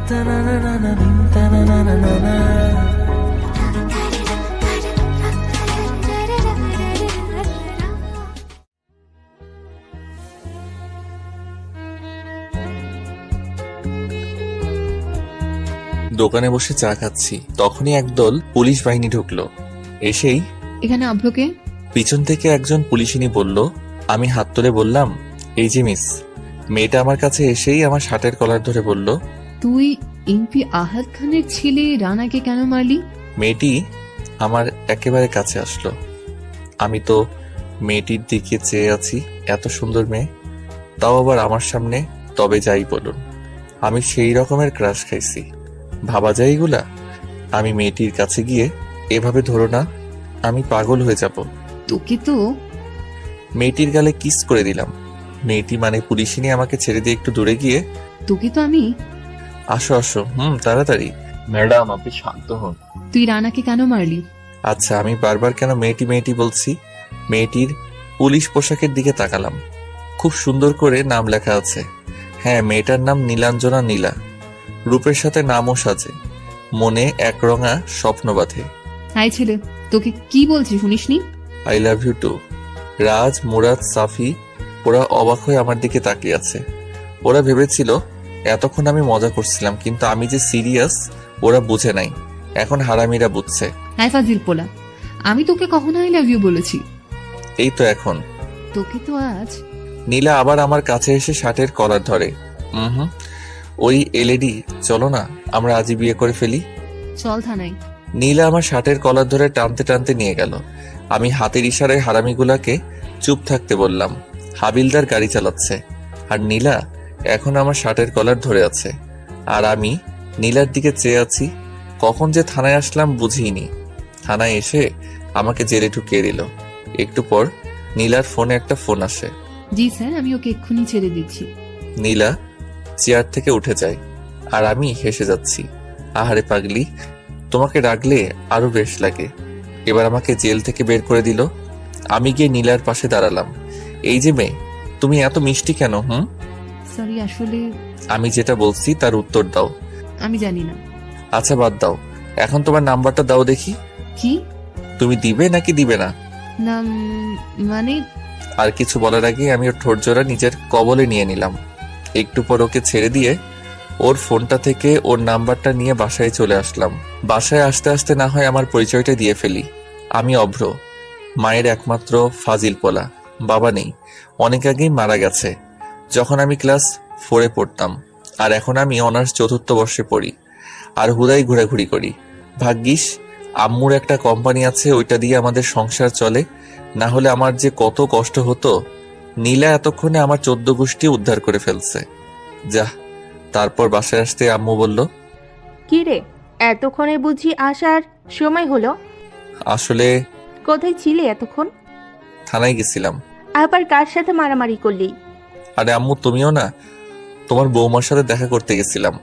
দোকানে বসে চা খাচ্ছি, তখনই একদল পুলিশ বাহিনী ঢুকলো। এসেই এখানে আব্রুকে পিছন থেকে একজন পুলিশিনী বলল। আমি হাত তুলে বললাম, এই যে মিস। মেয়েটা আমার কাছে এসেই আমার শার্টের কলার ধরে বলল, তুই এমপি আহাদ খানের ছেলে রানাকে কেন মারলি? মেয়েটি আমার একেবারে কাছে আসলো। আমি তো মেয়েটির দিকে চেয়ে আছি, এত সুন্দর মেয়ে, তাও আবার আমার সামনে। তবে যাই বলুন, আমি সেই রকমের ক্রাশ খাইছি, ভাবা যায় এগুলা? আমি মেয়েটির কাছে গিয়ে, এভাবে ধরো না, আমি পাগল হয়ে যাব। তোকে তো মেয়েটির গালে কিস করে দিলাম। মেয়েটি মানে পুলিশিনী আমাকে ছেড়ে দিয়ে একটু দূরে গিয়ে, তোকে তো আমি আসো আসো, তাড়াতাড়ি। ম্যাডাম আপনি শান্ত হন। তুই রানাকে কেন মারলি? আচ্ছা, আমি বারবার কেন মেয়েটি মেয়েটি বলছি? মেয়েটির পুলিশ পোশাকের দিকে তাকালাম। খুব সুন্দর করে নাম লেখা আছে। হ্যাঁ, মেয়েটার নাম নীলাঞ্জনা নীলা। রূপের সাথে নামও সাজে, মনে একরঙা স্বপ্ন বাঁধে। হাই ছেলে, তোকে কি বলছি শুনিসনি? I love you too. Raj, Murad, Safi ওরা অবাক হয়ে আমার দিকে তাকিয়ে আছে। ওরা ভেবেছিল এতক্ষণ আমি মজা করছিলাম, কিন্তু আমি যে সিরিয়াস ওরা বুঝে নাই। এখন হারামিরা বুঝছে। হাই ফাজিল পোলা, আমি তোকে কখনো আই লাভ ইউ বলেছি? এই তো এখন। তোকে তো আজ। নীলা আবার আমার কাছে এসে শার্টের কলার ধরে। ওই এলইডি, চলো না আমরা আজই বিয়ে করে ফেলি। চল থানায়। নীলা আমার শার্টের কলার ধরে টানতে টানতে নিয়ে গেল। আমি হাতের ইশারায় হারামিগুলাকে চুপ থাকতে বললাম। হাবিলদার গাড়ি চালাচ্ছে, আর নীলা এখন আমার শার্টের কলার ধরে আছে, আর আমি নীলার দিকে চেয়ে আছি। কখন যে থানায় আসলাম বুঝিনি। থানায় এসে আমাকে জেলে ঢুকিয়ে দিল। একটু পর নীলার ফোনে একটা ফোন আসে। জি স্যার, আমি ওকে এক্ষুনি ছেড়ে দিচ্ছি। নীলা চেয়ার থেকে উঠে যায়, আর আমি হেসে যাচ্ছি। আহারে পাগলি, তোমাকে রাখলে আরো বেশ লাগে। এবার আমাকে জেল থেকে বের করে দিল। আমি গিয়ে নীলার পাশে দাঁড়ালাম। এই যে মেয়ে, তুমি এত মিষ্টি কেন? সরি, আসলে আমি যেটা বলছি তার উত্তর দাও। আমি জানি না। আচ্ছা বাদ দাও, এখন তোমার নাম্বারটা দাও দেখি। কি? তুমি দিবে নাকি দিবে না? না মানে আর কিছু বলার আগে আমি ওর ঠোঁট জোড়া নিজের কবলে নিয়ে নিলাম। একটু পর ওকে ছেড়ে দিয়ে ওর ফোনটা থেকে ওর নাম্বারটা নিয়ে বাসায় চলে আসলাম। বাসায় আসতে আসতে না হয় আমার পরিচয়টা দিয়ে ফেলি। আমি অভ্র, মায়ের একমাত্র ফাজিল পোলা। বাবা নেই, অনেক আগেই মারা গেছে যখন আমি ক্লাস 4-এ পড়তাম। আর এখন আমি অনার্স 4র্থ বর্ষে পড়ি, আর হুদাই ঘোরাঘুরি করি। ভাগ্যিস আম্মুর একটা কোম্পানি আছে, ওইটা দিয়ে আমাদের সংসার চলে, না হলে আমার যে কত কষ্ট হতো। নীলা এতক্ষণে আমার 14 গোষ্ঠী উদ্ধার করে ফেলছে। যা। তারপর বাসায় আসতে আম্মু বলল, কি রে, এতক্ষণে বুঝি আসার সময় হলো? আসলে কোথায় ছিলে এতক্ষণ? থানায় গেছিলাম। আবার কার সাথে মারামারি করলি? আরে আম্মু, তুমিও না, তোমার বৌমার সাথে দেখা করতে গেছিলাম।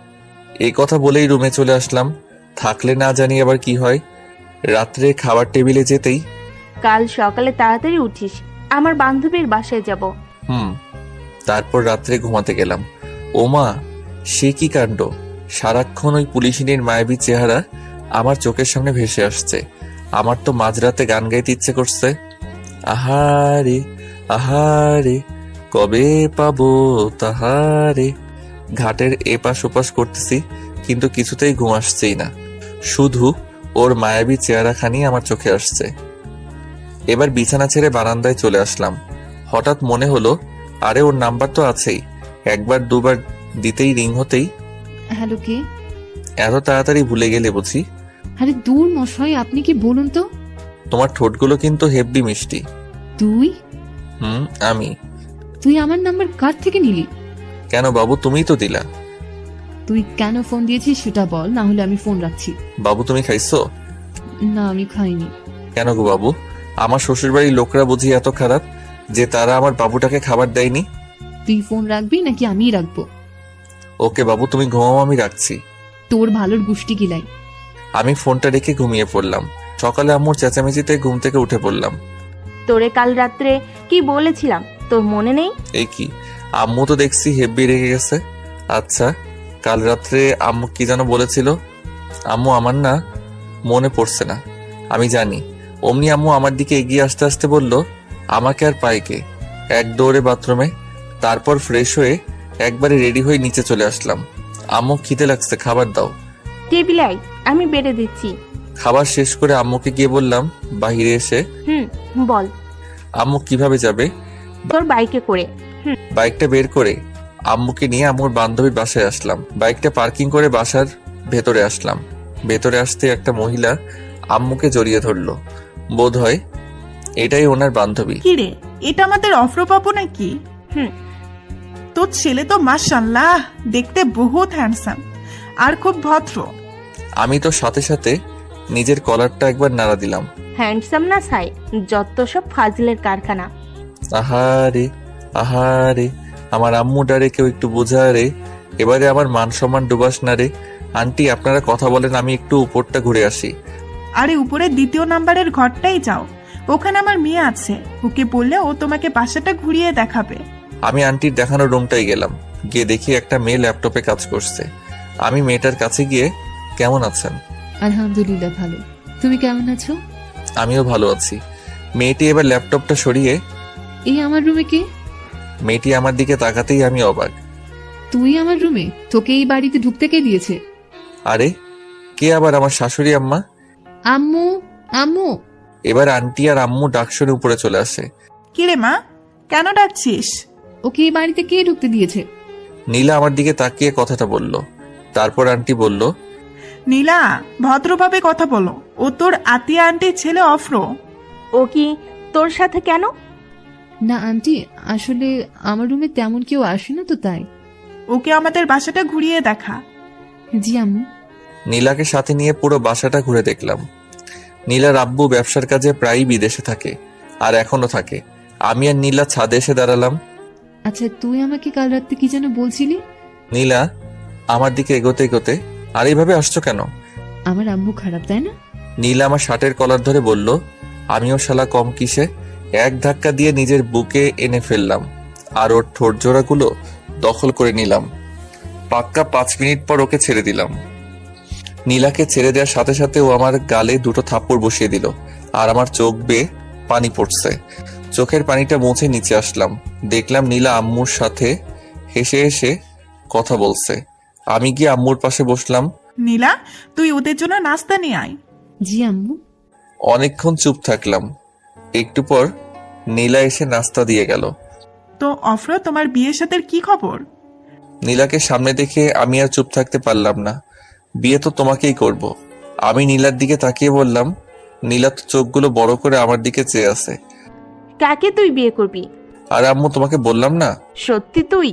এই কথা বলেই রুমে চলে আসলাম। থাকলে না জানি আবার কি হয়। রাত্রে খাবার টেবিলে যেতেই, কাল সকালে তাড়াতাড়ি উঠিস, আমার বান্ধবীর বাসায় যাব। তারপর রাত্রে ঘুমাতে গেলাম। ওমা, সে কি কাণ্ড! সারাক্ষণ ওই পুলিশিনীর মায়াবী চেহারা আমার চোখের সামনে ভেসে আসছে। আমার তো মাঝরাতে গান গাইতে ইচ্ছে করছে। আহারে আহারে, কবে পাবো তাহারে। ঘাটের এপাশ ওপাশ করতেছি, কিন্তু কিছুতেই ঘুম আসছেই না। শুধু ওর মায়াবী চেহারাখানি আমার চোখে আসছে। এবার বিছানা ছেড়ে বারান্দায় চলে আসলাম। হঠাৎ মনে হলো, আরে ওর নাম্বার তো আছেই, একবার দুবার দিতেই রিং হতেই। হ্যালো, কে? এত তাড়াতাড়ি ভুলে গেলে বুঝি? আরে দূর মশাই, আপনি কি বলুন তো? তোমার ঠোঁটগুলো কিন্তু হেব্বি মিষ্টি। তুই আমি। তুই আমার নাম্বার কার থেকে নিলি? কেন বাবু, তুমিই তো দিলা। তুই কেন ফোন দিয়েছিস সেটা বল, না হলে আমি ফোন রাখছি। বাবু তুমি খাইছো? না, আমি খাইনি। কেন গো বাবু, আমার শ্বশুরবাড়ির লোকরা বুঝি এত খারাপ যে তারা আমার বাবুটাকে খাবার দেয়নি? তুই ফোন রাখবি নাকি আমিই রাখবো? ওকে বাবু, তুমি ঘুমাও, আমি রাখছি। তোর ভালোর গুষ্টি গিলাই। আমি ফোনটা রেখে ঘুমিয়ে পড়লাম। সকালে আম্মুর চেঁচামেচিতে ঘুম থেকে উঠে পড়লাম। তোরে কাল রাত্রে কি বলেছিলাম তোর মনে নেই? এই কি, আম্মু তো দেখছি হেব্বি রেগে গেছে। আচ্ছা, কাল রাত্রে আম্মু কি যেন বলেছিল? আম্মু আমার না মনে পড়ছে না, আমি জানি। অমনি আম্মু আমার দিকে এগিয়ে আসতে আসতে বলল, আমাকে আর পাইকে। এক দৌড়ে বাথরুমে, তারপর ফ্রেশ হয়ে একবারে রেডি হয়ে নিচে চলে আসলাম। আম্মু খিদে লাগছে, খাবার দাও। টেবিলে আয়, আমি বেড়ে দিচ্ছি। খাবার শেষ করে আম্মুকে গিয়ে বললাম বাহিরে এসে, বল। আম্মু কিভাবে যাবে? তোর বাইকে করে। বাইকটা বের করে আম্মুকে নিয়ে আম্মুর বান্ধবীর বাসায় আসলাম। বাইকটা পার্কিং করে বাসার ভেতরে আসলাম। ভেতরে আসতে একটা মহিলা আম্মুকে জড়িয়ে ধরলো। বোধ হয় এটাই ওনার বান্ধবী। কি রে, এটা আমাদের অফরবাবু নাকি? তোর ছেলে তো মাশাআল্লাহ দেখতে বহুত হ্যান্ডসাম আর খুব ভদ্র। আমি তো সাথে সাথে নিজের কলারটা একবার নাড়া দিলাম। হ্যান্ডসাম না সাই, যত সব ফাজিলের কারখানা। আহারে আহারে, আমার আম্মুটারে কেউ একটু বোঝা রে। এবারে আমার মান সম্মান ডুবাস না রে। আন্টি আপনারা কথা বলেন, আমি একটু উপরটা ঘুরে আসি। আরে উপরে 2 নাম্বারের ঘরটাই যাও, ওখানে আমার মেয়ে আছে, ওকে বললে ও তোমাকে বাসাটা ঘুরিয়ে দেখাবে। আমি আন্টির দেখানো রুমটাই গেলাম। গিয়ে দেখি একটা মেয়ে ল্যাপটপে কাজ করছে। আমি মেয়েটার কাছে গিয়ে, কেমন আছেন? আলহামদুলিল্লাহ ভালো। তুমি কেমন আছো? আমিও ভালো আছি। মেয়েটি এবার ল্যাপটপটা সরিয়ে, এই আমার রুমে কে? মেয়েটি আমার দিকে তাকাতেই আমি অবাক। তুই আমার রুমে? তোকে এই বাড়িতে ঢুকতে কে দিয়েছে? আরে কে আবার? আমার শাশুড়ি আম্মা। আম্মু, আম্মু। এবার আন্টি আর আম্মু ডাক শুনে উপরে চলে আসে। কি রে মা, কেন ডাকছিস? ওকে এই বাড়িতে কে ঢুকতে দিয়েছে? নীলা আমার দিকে তাকিয়ে কথাটা বলল। তারপর আন্টি বলল, নীলা, ভদ্রভাবে কথা বলো, ও তোর আতিয়া আন্টির ছেলে অফ্র। ও কি তোর সাথে কেন? না আন্টি, আসলে আমার রুমে তেমন কেউ আসে না তো তাই। ওকে আমাদের বাসাটা ঘুরিয়ে দেখা। জি আম্মু। নীলাকে সাথে নিয়ে পুরো বাসাটা ঘুরে দেখলাম। নীলার আব্বু ব্যবসার কাজে প্রায়ই বিদেশে থাকে, আর এখনো থাকে। আমি আর নীলা ছাদে এসে দাঁড়ালাম। আচ্ছা, তুই আমাকে কাল রাতে কি যেন বলছিলি? নীলা আমার দিকে এগোতে এগোতে, আর এইভাবে আসছো কেন? আমার আম্মু খারাপ, তাই না? নীলা আমার শার্টের কলার ধরে বলল। আমিও শালা কম কিসে এক ধাক্কা দিয়ে নিজের বুকে এনে ফেললাম, আর ওর ঠোঁট জোড়াগুলো দখল করে নিলাম। পাক্কা 5 মিনিট পর ওকে ছেড়ে দিলাম। নীলাকে ছেড়ে দেওয়ার সাথে সাথে ও আমার গালে 2টো থাপ্পড় বসিয়ে দিল, আর আমার চোখ বেয়ে পানি পড়ছে। চোখের পানিটা মুছে নিচে আসলাম। দেখলাম নীলা আম্মুর সাথে হেসে হেসে কথা বলছে। আমি গিয়ে আম্মুর পাশে বসলাম। নীলা, তুই ওদের জন্য নাস্তা নিয়ে আয়। জি আম্মু। অনেকক্ষণ চুপ থাকলাম। একটু পর নীলা এসে নাস্তা দিয়ে গেল। তো অফ্র, তোমার বিয়ের সাথে কি খবর? নীলাকে সামনে দেখে আমি আর চুপ থাকতে পারলাম না। বিয়ে তো তোমাকেই করব। আমি নীলার দিকে তাকিয়ে বললাম। নীলা তো চোখগুলো বড় করে আমার দিকে চেয়ে আছে। কাকে তুই বিয়ে করবি? আর আম্মু তোমাকে বললাম না? সত্যি তুই?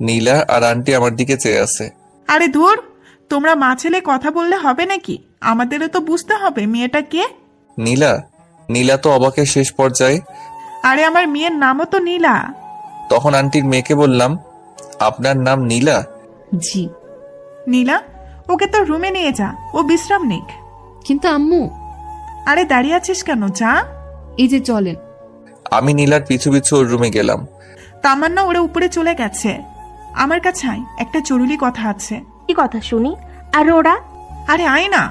নীলা আর আন্টি আমার দিকে চেয়ে আছে। আরে ধুর, তোমরা মা ছেলে কথা বললে হবে নাকি? আমাদেরও তো বুঝতে হবে মেয়েটা কে। নীলা তো অবাকের শেষ পর্যায়ে। আরে আমার মেয়ের নামও তো নীলা। তখন আন্টির মেয়েকে বললাম, আপনার নাম নীলা? জি। নীলা, ওকে তো রুমে নিয়ে যা, ও বিশ্রাম নিক। কিন্তু আম্মু। আরে দাঁড়িয়ে আছিস কেন, যা। এই যে চলেন। আমি নীলার পিছু পিছু ওর রুমে গেলাম। তামান্না ওরা উপরে চলে গেছে। আমার কাছে আয়, একটা জরুরি কথা আছে। কি কথা শুনি? আর ওরা? আরে আয় না,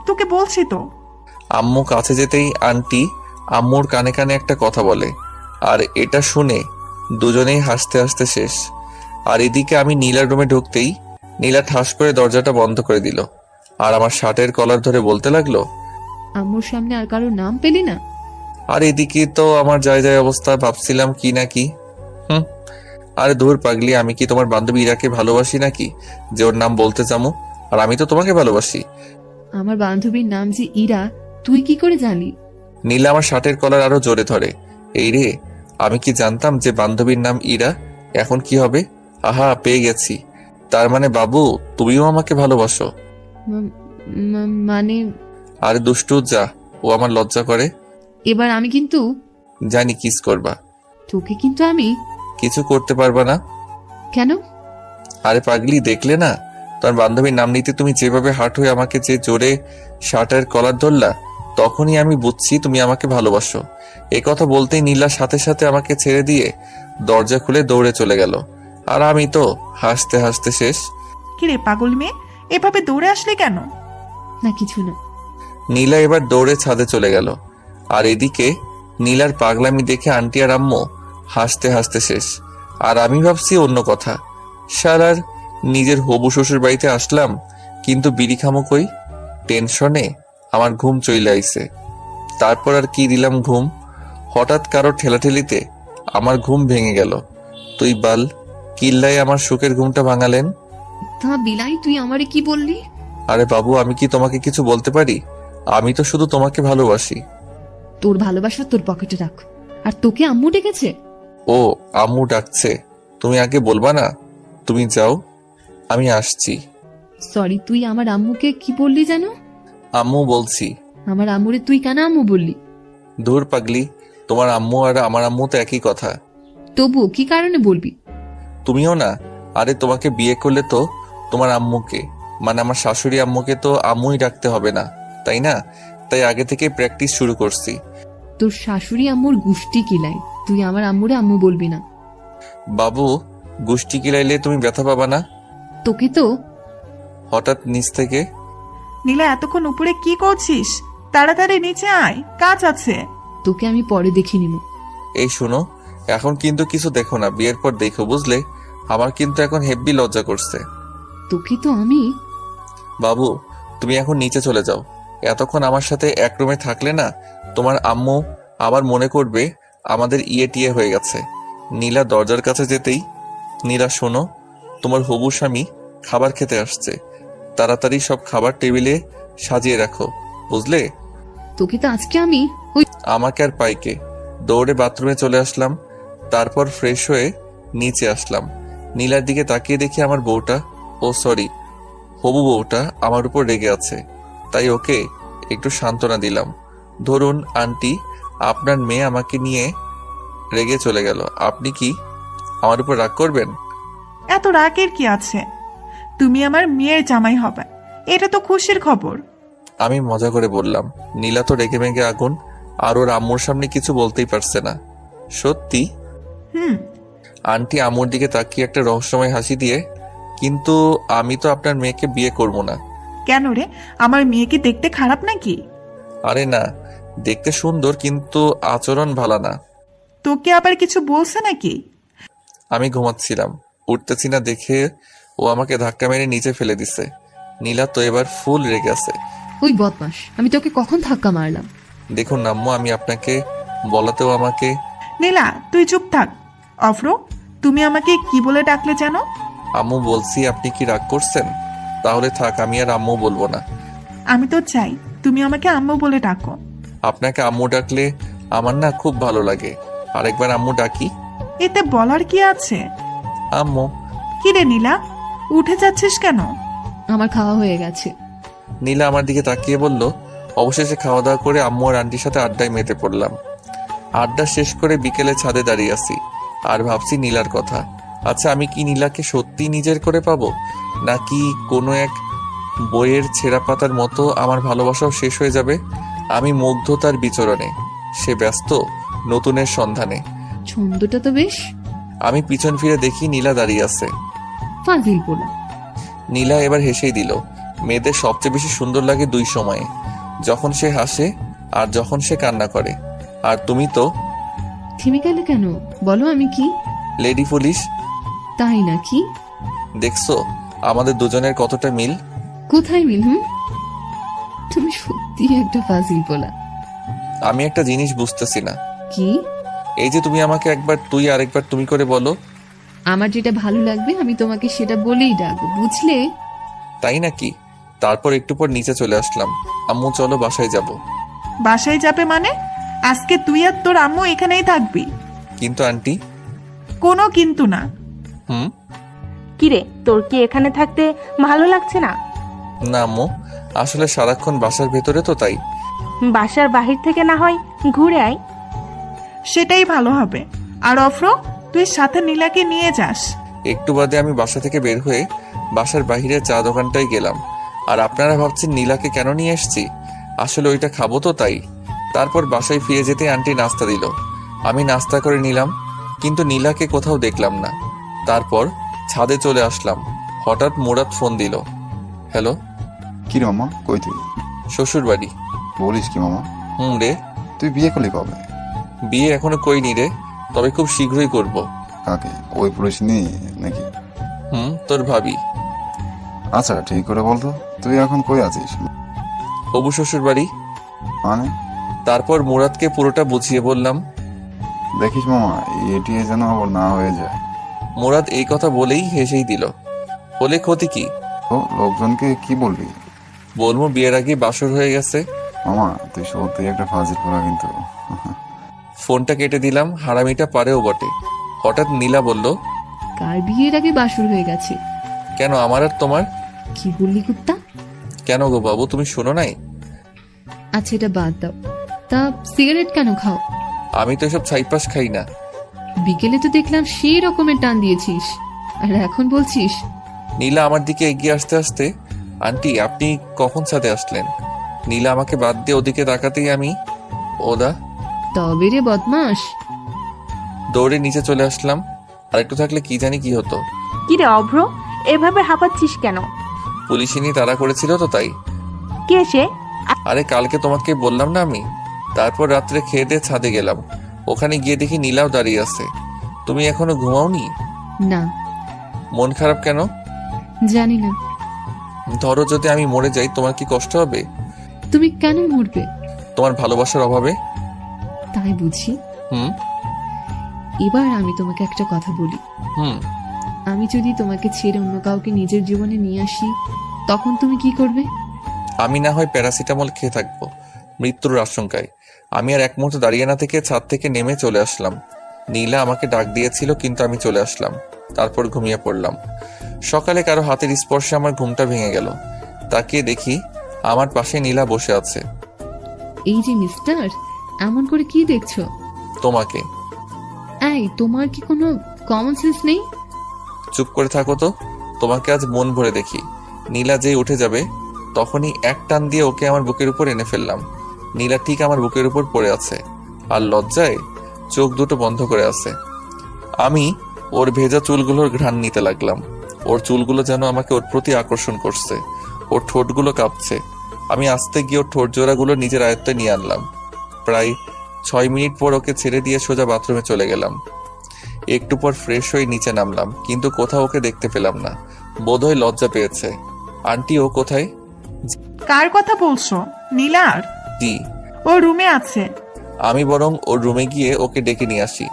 তোকে বলছি তো। আম্মু কাছে যেতেই আন্টি আম্মুর কানে কানে একটা কথা বলে, আর এটা শুনে দুজনেই হাসতে হাসতে শেষ। আর এদিকে আমি নীলার রুমে ঢুকতেই নীলা ঠাস করে দরজাটা বন্ধ করে দিল, আর আমার শার্টের কলার ধরে বলতে লাগলো, আম্মুর সামনে আর কারোর নাম পেলি না? আর এদিকে তো আমার যায় যায় অবস্থা, ভাবছিলাম কি না কি। আরে দূর পাগলি, আমি কি তোমার বান্ধবী ইরাকে ভালোবাসি নাকি যে ওর নাম বলতে চামু? আর আমি তো তোমাকে ভালোবাসি। আমার বান্ধবীর নাম যে ইরা, তুই কি করে জানলি? নীলা আমার শার্টের কলার আরো জোরে ধরে। এই রে, আমি কি জানতাম যে বান্ধবীর নাম ইরা? এখন কি হবে? আহা, পেয়ে গেছি। তার মানে বাবু, তুমিও আমাকে ভালোবাসো? মানে? আরে দুষ্টু, যা, ও আমার লজ্জা করে। এবার আমি কিন্তু জানি কিস করবা। তোকে কিন্তু আমি কিছু করতে পারবা না। কেন? আরে পাগলি, দেখলে না তোমার বান্ধবীর নাম নিতে তুমি যেভাবে হাট হয়ে আমাকে যে জোরে শার্টের কলার ধরলা, তখনই আমি বুঝছি তুমি আমাকে ভালোবাসো। এ কথা বলতেই নীলা সাথে সাথে আমাকে ছেড়ে দিয়ে দরজা খুলে দৌড়ে চলে গেল, আর আমি তো হাসতে হাসতে শেষ। কিরে পাগল মেয়ে, এভাবে দৌড়ে আসলে কেন? না কিছু না। নীলা এবার দৌড়ে ছাদে চলে গেল। আর এদিকে নীলার পাগলামি দেখে আন্টি আর আম্মু হাসতে হাসতে শেষ। আর আমি ভাবছি অন্য কথা, সারার নিজের হবু শ্বশুর বাড়িতে আসলাম, কিন্তু বিড়ি খামো কই? টেনশনে আমার ঘুম চইলে আইছে। তারপর আর কি দিলাম ঘুম, হঠাৎ কারো ঠেলাঠেলিতে আমার ঘুম ভেঙে গেল। তুই বাল কিল্লাই আমার সুখের ঘুমটা ভাঙালেন। তা বিলাই, তুই আমারে কি বললি? আরে বাবু, আমি কি তোমাকে কিছু বলতে পারি? আমি তো শুধু তোমাকে ভালোবাসি। তোর ভালোবাসা তোর পকেটে রাখ। আর তোকে আম্মু ডেকেছে? ও, আম্মু ডাকছে? তুমি আগে বলবা না? তুমি যাও, আমি আসছি। সরি, তুই আমার আম্মুকে কি বললি যেন? আম্মু বলছি। আমার আম্মুরে তুই কেন আম্মু বললি? ধুর পাগলি, তোমার আম্মু আর আমার আম্মু তো একই কথা। তবুও কি কারণে বলবি? তুমিও না? আরে তোমাকে বিয়ে করলে তো তোমার আম্মুকে, মানে আমার শাশুড়ি আম্মুকে তো আম্মুই ডাকতে হবে না, তাই না? তাই আগে থেকে প্র্যাকটিস শুরু করছি। তোর শাশুড়ি আম্মুর গুষ্টি কিলাই, তুই আমার আম্মুরে আম্মু বলবি না। বাবু, গুষ্টি কিলাইলে তুমি ব্যথা পাবা না? তোকে তো। হঠাৎ নিচ থেকে নীলা, এতক্ষণ উপরে কি করছিস? তাড়াতাড়ি নিচে আয়, কাজ আছে। তোকে আমি পরে দেখে নিব। এই শোনো, এখন কিন্তু কিছু দেখো না, বিয়ের পর দেখো, বুঝলে? আমার কিন্তু এখন হেব্বি লজ্জা করছে। তোকে তো আমি। বাবু, তুমি এখন নিচে চলে যাও। এতক্ষণ আমার সাথে এক রুমে থাকলে না, তোমার আম্মু আবার মনে করবে আমাদের ইয়ে টিয়ে হয়ে গেছে। নীলা দরজার কাছে যেতেই, নীলা শোনো, তোমার হবু স্বামী খাবার খেতে আসছে, তাড়াতাড়ি সব খাবার টেবিলে সাজিয়ে রাখো, বুঝলে? তোকে তো আজকে আমি ওই। আমাকে আর পাইকে দৌড়ে বাথরুমে চলে আসলাম। তারপর ফ্রেশ হয়ে নিচে আসলাম। নীলার দিকে তাকিয়ে দেখি আমার বউটা, ও সরি হবু বউটা আমার উপর রেগে আছে। তাই ওকে একটু সান্ত্বনা দিলাম। ধরুন আন্টি, আপনার মেয়ে আমাকে নিয়ে রেগে চলে গেল, আপনি কি আমার উপর রাগ করবেন? এত রাগের কি আছে? তুমি আমার মেয়ের জামাই হবে, এটা তো খুশির খবর। আমি মজা করে বললাম। নীলা তো রেগে মেগে আগুন, আর ওর আম্মুর সামনে কিছু বলতেই পারছে না। সত্যি? হুম। আন্টি আম্মুর দিকে তাকিয়ে একটা রহস্যময় হাসি দিয়ে, কিন্তু আমি তো আপনার মেয়েকে বিয়ে করব না। কেন রে, আমার মেয়ে কি দেখতে খারাপ নাকি? আরে না, দেখতে সুন্দর, কিন্তু আচরণ ভালো না। তোকে আবার কিছু বলছে নাকি? আমি ঘুমাচ্ছিলাম, উঠতেছি না দেখে ও আমাকে ধাক্কা মেরে নিচে ফেলে দিছে। নীলা তো এবার ফুল রেগে আছে। ওই বদমাস, আমি তোকে কখন ধাক্কা মারলাম? দেখুন আম্মু, আমি আপনাকে বলাতেও আমাকে। নীলা, তুই চুপ থাক। অফরো, তুমি আমাকে কি বলে ডাকলে জানো? আম্মু বলছি, আপনি কি রাগ করছেন? তাহলে থাক, আমি আর আম্মু বলবো না। আমি তো চাই তুমি আমাকে আম্মু বলে ডাকো। আপনাকে আম্মু ডাকলে আমার না খুব ভালো লাগে। আরেকবার আম্মু ডাকি। এতে বলার কি আছে? আম্মু। কি রে নীলা, উঠে যাচ্ছিস কেন? আমার খাওয়া হয়ে গেছে। নীলা আমার দিকে তাকিয়ে বলল। অবশেষে খাওয়া দাওয়া করে আম্মু আর আন্টির সাথে আড্ডায় মেতে পড়লাম। আড্ডা শেষ করে বিকেলে ছাদে দাঁড়িয়ে আছি আর ভাবছি নীলার কথা। আচ্ছা, আমি কি নীলাকে সত্যি নিজের করে পাবো, নাকি কোনো এক বইয়ের ছেঁড়া পাতার মতো আমার ভালোবাসাও শেষ হয়ে যাবে? আমি মুগ্ধ তার বিচরণে, সে ব্যস্ত নতুনের সন্ধানে। ছন্দটা তো বেশ। আমি পিছন ফিরে দেখি নীলা দাঁড়িয়ে আছে। ফাজিল বলা। নীলা এবার হেসেই দিল। মেয়েদের সবচেয়ে বেশি সুন্দর লাগে দুই সময়ে, যখন সে হাসে আর যখন সে কান্না করে। আর তুমি তো থেমে গেলে কেন? বলো আমি কি? Lady police. তাই নাকি? দেখছো আমাদের দুজনের কতটা মিল। কোথায় মিল? তুমি সত্যি একটা ফাজিল বলা। আমি একটা জিনিস বুঝতেছি না। কি? এই যে তুমি আমাকে একবার তুই আর একবার তুমি করে বলো। আমার যেটা ভালো লাগবে আমি তোমাকে সেটা বলেই ডাকবো, বুঝলে? তাই নাকি? তারপর একটু পর নিচে চলে আসলাম। আম্মু চলো বাসায় যাব। বাসায় যাবে মানে? আজকে তুই আর তোর আম্মু এখানেই থাকবি। কিন্তু আন্টি। কোনো কিন্তু না। হুম। কিরে, তোর কি এখানে থাকতে ভালো লাগছে না? না আম্মু, আসলে সারাক্ষণ বাসার ভেতরে তো, তাই। বাসার বাহির থেকে না হয় ঘুরে আয়। সেটাই ভালো হবে। আর অফরো, তুই সাথে নীলাকে নিয়ে যাস। একটু বাদে আমি বাসা থেকে বের হয়ে বাসার বাইরে চা দোকানটায় গেলাম। আর আপনারা ভাবছেন নীলাকে কেন নিয়ে এসেছি? আসলে ওইটা খাবো তো, তাই। তারপর বাসায় ফিরে যেতে আন্টি নাস্তা দিল। আমি নাস্তা করে নিলাম, কিন্তু নীলাকে কোথাও দেখলাম না। তারপর ছাদে চলে আসলাম। হঠাৎ মুরাদ ফোন দিল। হ্যালো। কি রে মামা, কই তুই? শ্বশুর বাড়ি। বলিস কি মামা, রে। তুই বিয়ে করলি কবে? বিয়ে এখনো করিনি রে, তবে খুব শীঘ্রই করব। কাকে, ওই পুলিশ নিয়ে নাকি? তোর ভাবি। আচ্ছা ঠিক করে বলতো, তুই এখন কই আছিস? হবু শ্বশুর বাড়ি। মানে? তারপর মুরাদকে পুরোটা বুঝিয়ে বললাম। দেখিস মামা, এটিএ যেন আবার না হয়ে যায়। মুরাদ এই কথা বলেই হেসেই দিল। বলে ক্ষতি কি? তো লোকজনকে কি বলবি? বলবো বিয়ের আগে বাসর হয়ে গেছে। মামা তুই সত্যি একটা ফাজিল করা কিন্তু। ফোনটা কেটে দিলাম, হারামিটা পারেও বটে। হঠাৎ নীলা বলল, কার বিয়ের আগে বাসর হয়ে গেছে? কেন, আমার আর তোমার? কি বললি কুত্তা? কেন গো বাবু, তুমি শোনো নাই? আচ্ছা এটা বাদ দাও, তা সিগারেট কেন খাও? আমি তো এসব ছাইপাস খাই না। বিকেলে তো দেখলাম সেই রকমের টান দিয়েছিস, আর এখন বলছিস? নীলা আমার দিকে এগিয়ে আসতে আসতে, আন্টি আপনি কখন সাথে আসলেন? নীলা আমাকে বাদ দিয়ে ওদিকে তাকাতেই আমি ওদা তবে রে বদমাস। দৌড়ে নিচে চলে আসলাম। আর একটু থাকলে কি জানি কি হতো। কি রে অভ্র, এভাবে হাঁপাচ্ছিস কেন? পুলিশিনি তাড়া করেছিল তো তাই। কে সে? আরে কালকে তোমাকে বললাম না আমি। তারপর রাত্রে খেয়ে দিয়ে ছাদে গেলাম, ওখানে গিয়ে দেখি নীলাও দাঁড়িয়ে আছে। তুমি এখনো ঘুমাওনি? না। মন খারাপ কেন? জানি না। ধরো যদি আমি মরে যাই, তোমার কি কষ্ট হবে? তুমি কেন মরবে? তোমার ভালোবাসার অভাবে। তাই বুঝি। হুম। এবার আমি তোমাকে একটা কথা বলি। হুম। আমি যদি তোমাকে ছেড়ে অন্য কাউকে নিজের জীবনে নিয়ে আসি, তখন তুমি কি করবে? আমি না হয় প্যারাসিটামল খেয়ে থাকবো মৃত্যুর আশঙ্কায়। আমি আর এক মুহূর্ত দাঁড়িয়ে না থেকে ছাদ থেকে নেমে চলে আসলাম। নীলা আমাকে ডাক দিয়েছিল, কিন্তু আমি চলে আসলাম। তারপর ঘুমিয়ে পড়লাম। সকালে কারো হাতের স্পর্শে আমার ঘুমটা ভেঙে গেল। তাকিয়ে দেখি আমার পাশে নীলা বসে আছে। এই যে মিস্টার, এমন করে কি দেখছো? তোমাকে। এই, তোমার কি কোনো কমন সেন্স নেই? চুপ করে থাকো তো, তোমাকে আজ মন ভরে দেখি। নীলা যেই উঠে যাবে, তখনই এক টান দিয়ে ওকে আমার বুকের উপর এনে ফেললাম। নীলা ঠিক আমার বুকের উপর পড়ে আছে, আর লজ্জায় চোখ দুটো বন্ধ করে আছে। আমি ওর ভেজা চুলগুলোর ঘ্রাণ নিতে লাগলাম। ওর চুলগুলো যেন আমাকে ওর প্রতি আকর্ষণ করছে। ওর ঠোঁটগুলো কাঁপছে। আমি আস্তে গিয়ে ওর ঠোঁট জোড়াগুলো নিজের আয়ত্তে নিয়ে আনলাম। প্রায় 6 মিনিট পর ওকে ছেড়ে দিয়ে সোজা বাথরুমে চলে গেলাম। একটু পর ফ্রেশ হয়ে নিচে নামলাম, কিন্তু কোথাও ওকে দেখতে পেলাম না। বোধহয় লজ্জা পেয়েছে। আন্টি ও কোথায়? কার কথা বলছো? নীলার? জি। ও রুমে আছে। আমি বরং ওর রুমে গিয়ে ওকে ডেকে নিয়ে আসি।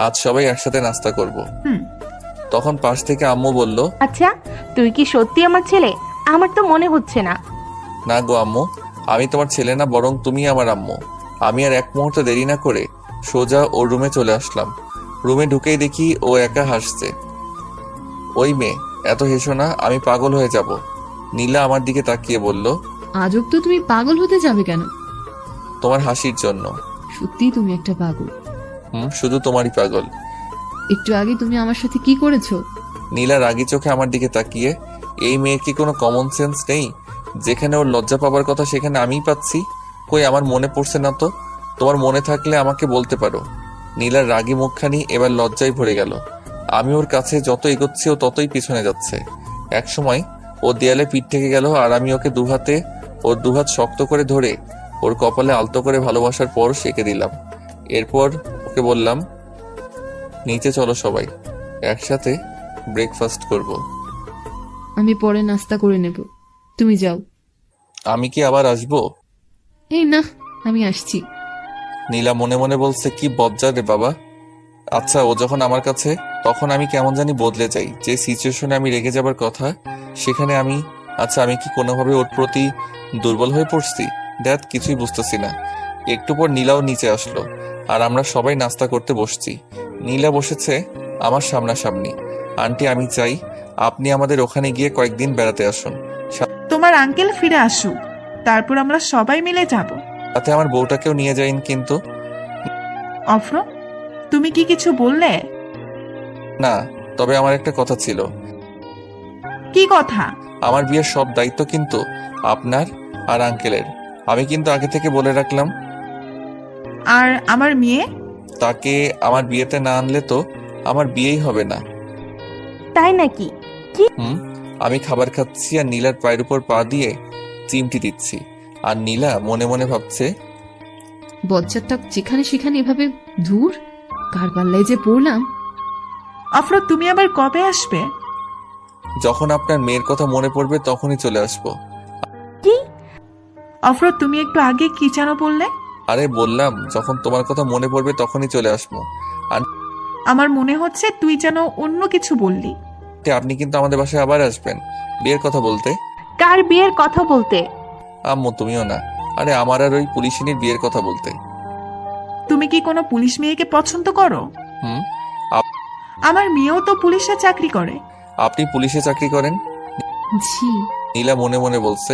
আজ সবাই একসাথে নাস্তা করব। হুম। তখন পাশ থেকে আম্মু বলল, আচ্ছা, তুই কি সত্যি আমার ছেলে? আমার তো মনে হচ্ছে না। না গো আম্মু, আমি তোমার ছেলে না, বরং তুমি আমার আম্মু। আমি আর এক মুহূর্ত দেরি না করে সোজা ওর রুমে চলে আসলাম। রুমে ঢুকেই দেখি ও একা হাসছে। ওই মেয়ে, এত হেসো না, আমি পাগল হয়ে যাব। নীলা আমার দিকে তাকিয়ে বলল, আজব তো, তুমি পাগল হতে যাবে কেন? তোমার হাসির জন্য। সত্যি তুমি একটা পাগল। শুধু তোমারই পাগল। একটু আগে তুমি আমার সাথে কি করেছো? নীলা রাগি চোখে আমার দিকে তাকিয়ে, এই মেয়ের কি কোনো কমন সেন্স নেই? যেখানে ওর লজ্জা পাবার কথা সেখানে আমিই পাচ্ছি। কই, আমার মনে পড়ছে না তো। তোমার মনে থাকলে আমাকে বলতে পারো। নীলার রাগী মুখখানি এবার লজ্জায় ভরে গেল। আমি ওর কাছে যত এগোচ্ছি ও ততই পিছনে যাচ্ছে। এক সময় ও দেয়ালে পিঠ থেকে গেল, আর আমি ওকে দুহাতে ওর দুহাত শক্ত করে ধরে ওর কপালে আলতো করে ভালোবাসার পর সেঁকে দিলাম। এরপর ওকে বললাম, নিচে চলো সবাই, একসাথে ব্রেকফাস্ট করব। আমি পরে নাস্তা করে নেব, তুমি যাও। আমি কি আবার আসবো? এই না, আমি আসছি। নীলা মনে মনে বলছে, কি বজ্জা রে বাবা। আচ্ছা, ও যখন আমার কাছে, তখন আমি কেমন জানি বদলে যাই। যে সিচুয়েশনে আমি রেগে যাবার কথা, সেখানে আমি আমি কি কোনোভাবে ওর প্রতি দুর্বল হয়ে পড়ছি? ড্যাড, কিছুই বুঝতেছি না। একটু পর নীলাও নিচে আসলো, আর আমরা সবাই নাস্তা করতে বসছি। নীলা বসেছে আমার সামনাসামনি। আন্টি, আমি চাই আপনি আমাদের ওখানে গিয়ে কয়েকদিন বেড়াতে আসুন। তোমার আঙ্কেল ফিরে আসুক, তারপর আমরা সবাই মিলে যাব। সাথে আমার বউটাকেও নিয়ে যাইন। কিন্তু অফ্র, তুমি কি কিছু বললে? না, তবে আমার একটা কথা ছিল। কি কথা? আমার বিয়ের সব দায়িত্ব কিন্তু আপনার আর আঙ্কেলের। আমি কিন্তু আগে থেকে বলে রাখলাম। আর আমার মেয়ে? তাকে আমার বিয়েতে না আনলে তো আমার বিয়েই হবে না। তাই নাকি? আমি খাবার খাচ্ছি আর নীলার পায়ের উপর পা দিয়ে চিমটি দিচ্ছি। আর নীলা মনে মনে ভাবছে, বজ্জারটা যেখানে সেখানে এভাবে দূর, কার পাল্লায় যে পড়লাম। অফরো, তুমি আবার কবে আসবে? যখন আপনার মেয়ের কথা মনে পড়বে তখনই চলে আসবো। অফরো, তুমি একটু আগে কি যেন বললে? আরে বললাম, যখন তোমার কথা মনে পড়বে তখনই চলে আসবো। আমার মনে হচ্ছে তুই যেন অন্য কিছু বললি। আপনি কিন্তু আমাদের বাসায় আবার আসবেন বিয়ের কথা বলতে। কার বিয়ের কথা বলতে? আম্মু তুমিও না। আরে আমার আর ওই পুলিশিনীর বিয়ের কথা বলতে। তুমি কি কোনো পুলিশ মেয়েকে পছন্দ করো? হুম। আমার মেয়েও তো পুলিশে চাকরি করে। আপনি পুলিশে চাকরি করেন? জি। নীলা মনে মনে বলছে।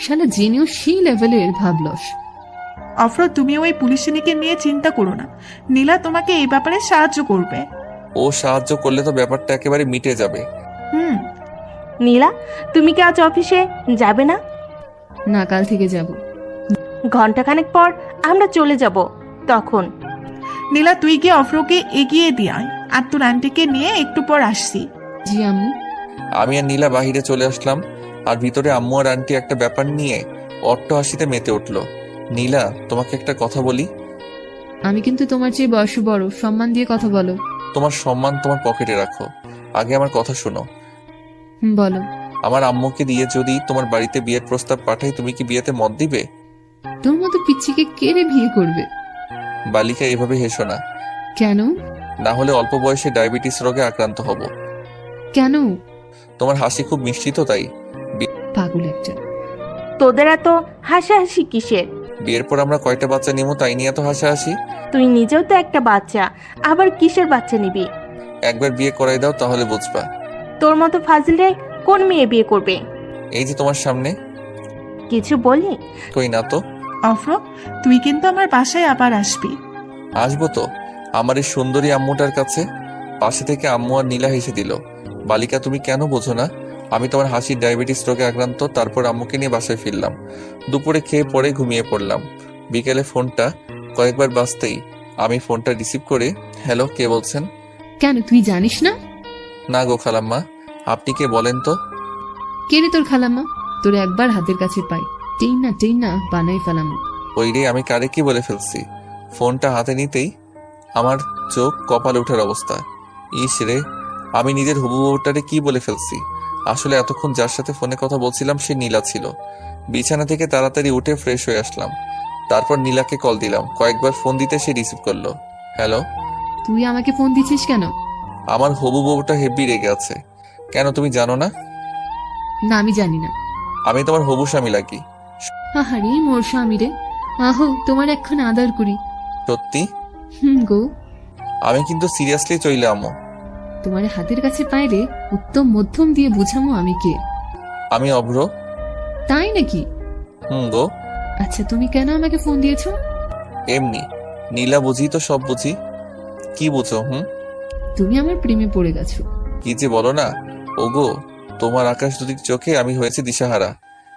শালা জেনেও সেই লেভেলের ভাবলস। অফরো, তুমি ওই পুলিশিনীকে নিয়ে চিন্তা করো না। নীলা তোমাকে এই ব্যাপারে সাহায্য করবে। ও সাহায্য করলে তো ব্যাপারটা একেবারে মিটে যাবে। হুম। নীলা, তুমি কি আজ অফিসে যাবে না? না, কাল থেকে যাব। ঘন্টাখানেক পর আমরা চলে যাব। তখন নীলা, তুই গিয়ে অফরোকে এগিয়ে দিয়ে আয়, আর তোর আন্টিকে নিয়ে একটু পর আসছি। জি আম্মু। আমি আর নীলা বাহিরে চলে আসলাম। আর ভিতরে আম্মু আর আন্টি একটা ব্যাপার নিয়ে অট্ট হাসিতে মেতে উঠলো। নীলা, তোমাকে একটা কথা বলি। আমি কিন্তু তোমার চেয়ে বয়সে বড়, সম্মান দিয়ে কথা বলো। তোমার সম্মান তোমার পকেটে রাখো, আগে আমার কথা শোনো। বলো। আমার আম্মুকে দিয়ে যদি তোমার বাড়িতে বিয়ের প্রস্তাব পাঠাই, তুমি কি বিয়েতে মত দিবে? তোর মতো পিচ্ছিকে কেড়ে বিয়ে করবে? বালিকা, এভাবে হেসো না, কেন? না হলে অল্প বয়সে ডায়াবেটিস রোগে আক্রান্ত হব। কেন? তোমার হাসি খুব মিষ্টি তো, তাই। পাগল একটা। তোদের এত হাসাহাসি কিসের? বিয়ের পর আমরা কয়টা বাচ্চা নিব তাই নিয়ে এত হাসাহাসি? তুই নিজেও তো একটা বাচ্চা, আবার কিসের বাচ্চা নিবি? একবার বিয়ে করাই দাও, তাহলে বুঝবা। তোর মতো ফাজিলে কোন মেয়ে বিয়ে করবে? এই যে তোমার সামনে। কিছু বললি? কই না তো। অফরো, তুই কিন্তু আমার বাসায় আবার আসবি। আসবো তো, আমার এই সুন্দরী আম্মুটার কাছে। পাশে থেকে আম্মু আর নীলা হেসে দিল। বালিকা, তুমি কেন বোঝো না? আমি তোমার হাসির ডায়াবেটিস রোগে আক্রান্ত। তারপর আম্মুকে নিয়ে বাসায় ফিরলাম। দুপুরে খেয়ে পরে ঘুমিয়ে পড়লাম। বিকেলে ফোনটা কয়েকবার বাজতেই আমি ফোনটা রিসিভ করে, হ্যালো, কে বলছেন? কেন, তুই জানিস না? না গো খালাম্মা, আপনি কে বলেন তো? কে রে তোর খালাম্মা? তোর একবার হাতের কাছে পাই, টেই না বানাই ফেলাম। ওই রে, আমি কারে কি বলে ফেলছি। ফোনটা হাতে নিতেই আমার চোখ কপালে ওঠার অবস্থা। ইস রে, আমি নিজের হবু বউটারে কি বলে ফেলছি। আসলে এতক্ষণ যার সাথে ফোনে কথা বলছিলাম সে নীলা ছিল। বিছানা থেকে তাড়াতাড়ি উঠে ফ্রেশ হয়ে আসলাম। তারপর নীলাকে কল দিলাম। কয়েকবার ফোন দিতে সে রিসিভ করলো। হ্যালো। তুই আমাকে ফোন দিছিস কেন? আমার হবু বউটা হেব্বি রেগে আছে। কেন, তুমি জানো না? না, আমি জানি না। আমি তোমার হবু স্বামী লাগি। আহারে মোর স্বামী রে, আহো তোমার এখন আদর করি। সত্যি? গো। আমি কিন্তু সিরিয়াসলি চইলে আম্মু। তোমার হাতের কাছে পাইলে উত্তম মধ্যম দিয়ে বুঝামো আমি কে। আমি অভ্র। তাই নাকি? গো। আচ্ছা, তুমি কেন আমাকে ফোন দিয়েছো? এমনি। নীলা বুঝি তো সব বুঝি। কি বুঝো? তুমি আমার প্রেমে পড়ে গেছো। কি যে বলো না। ওগো, তোমার আকাশ দুদিক চোখে আমি হয়েছে দিশাহারা।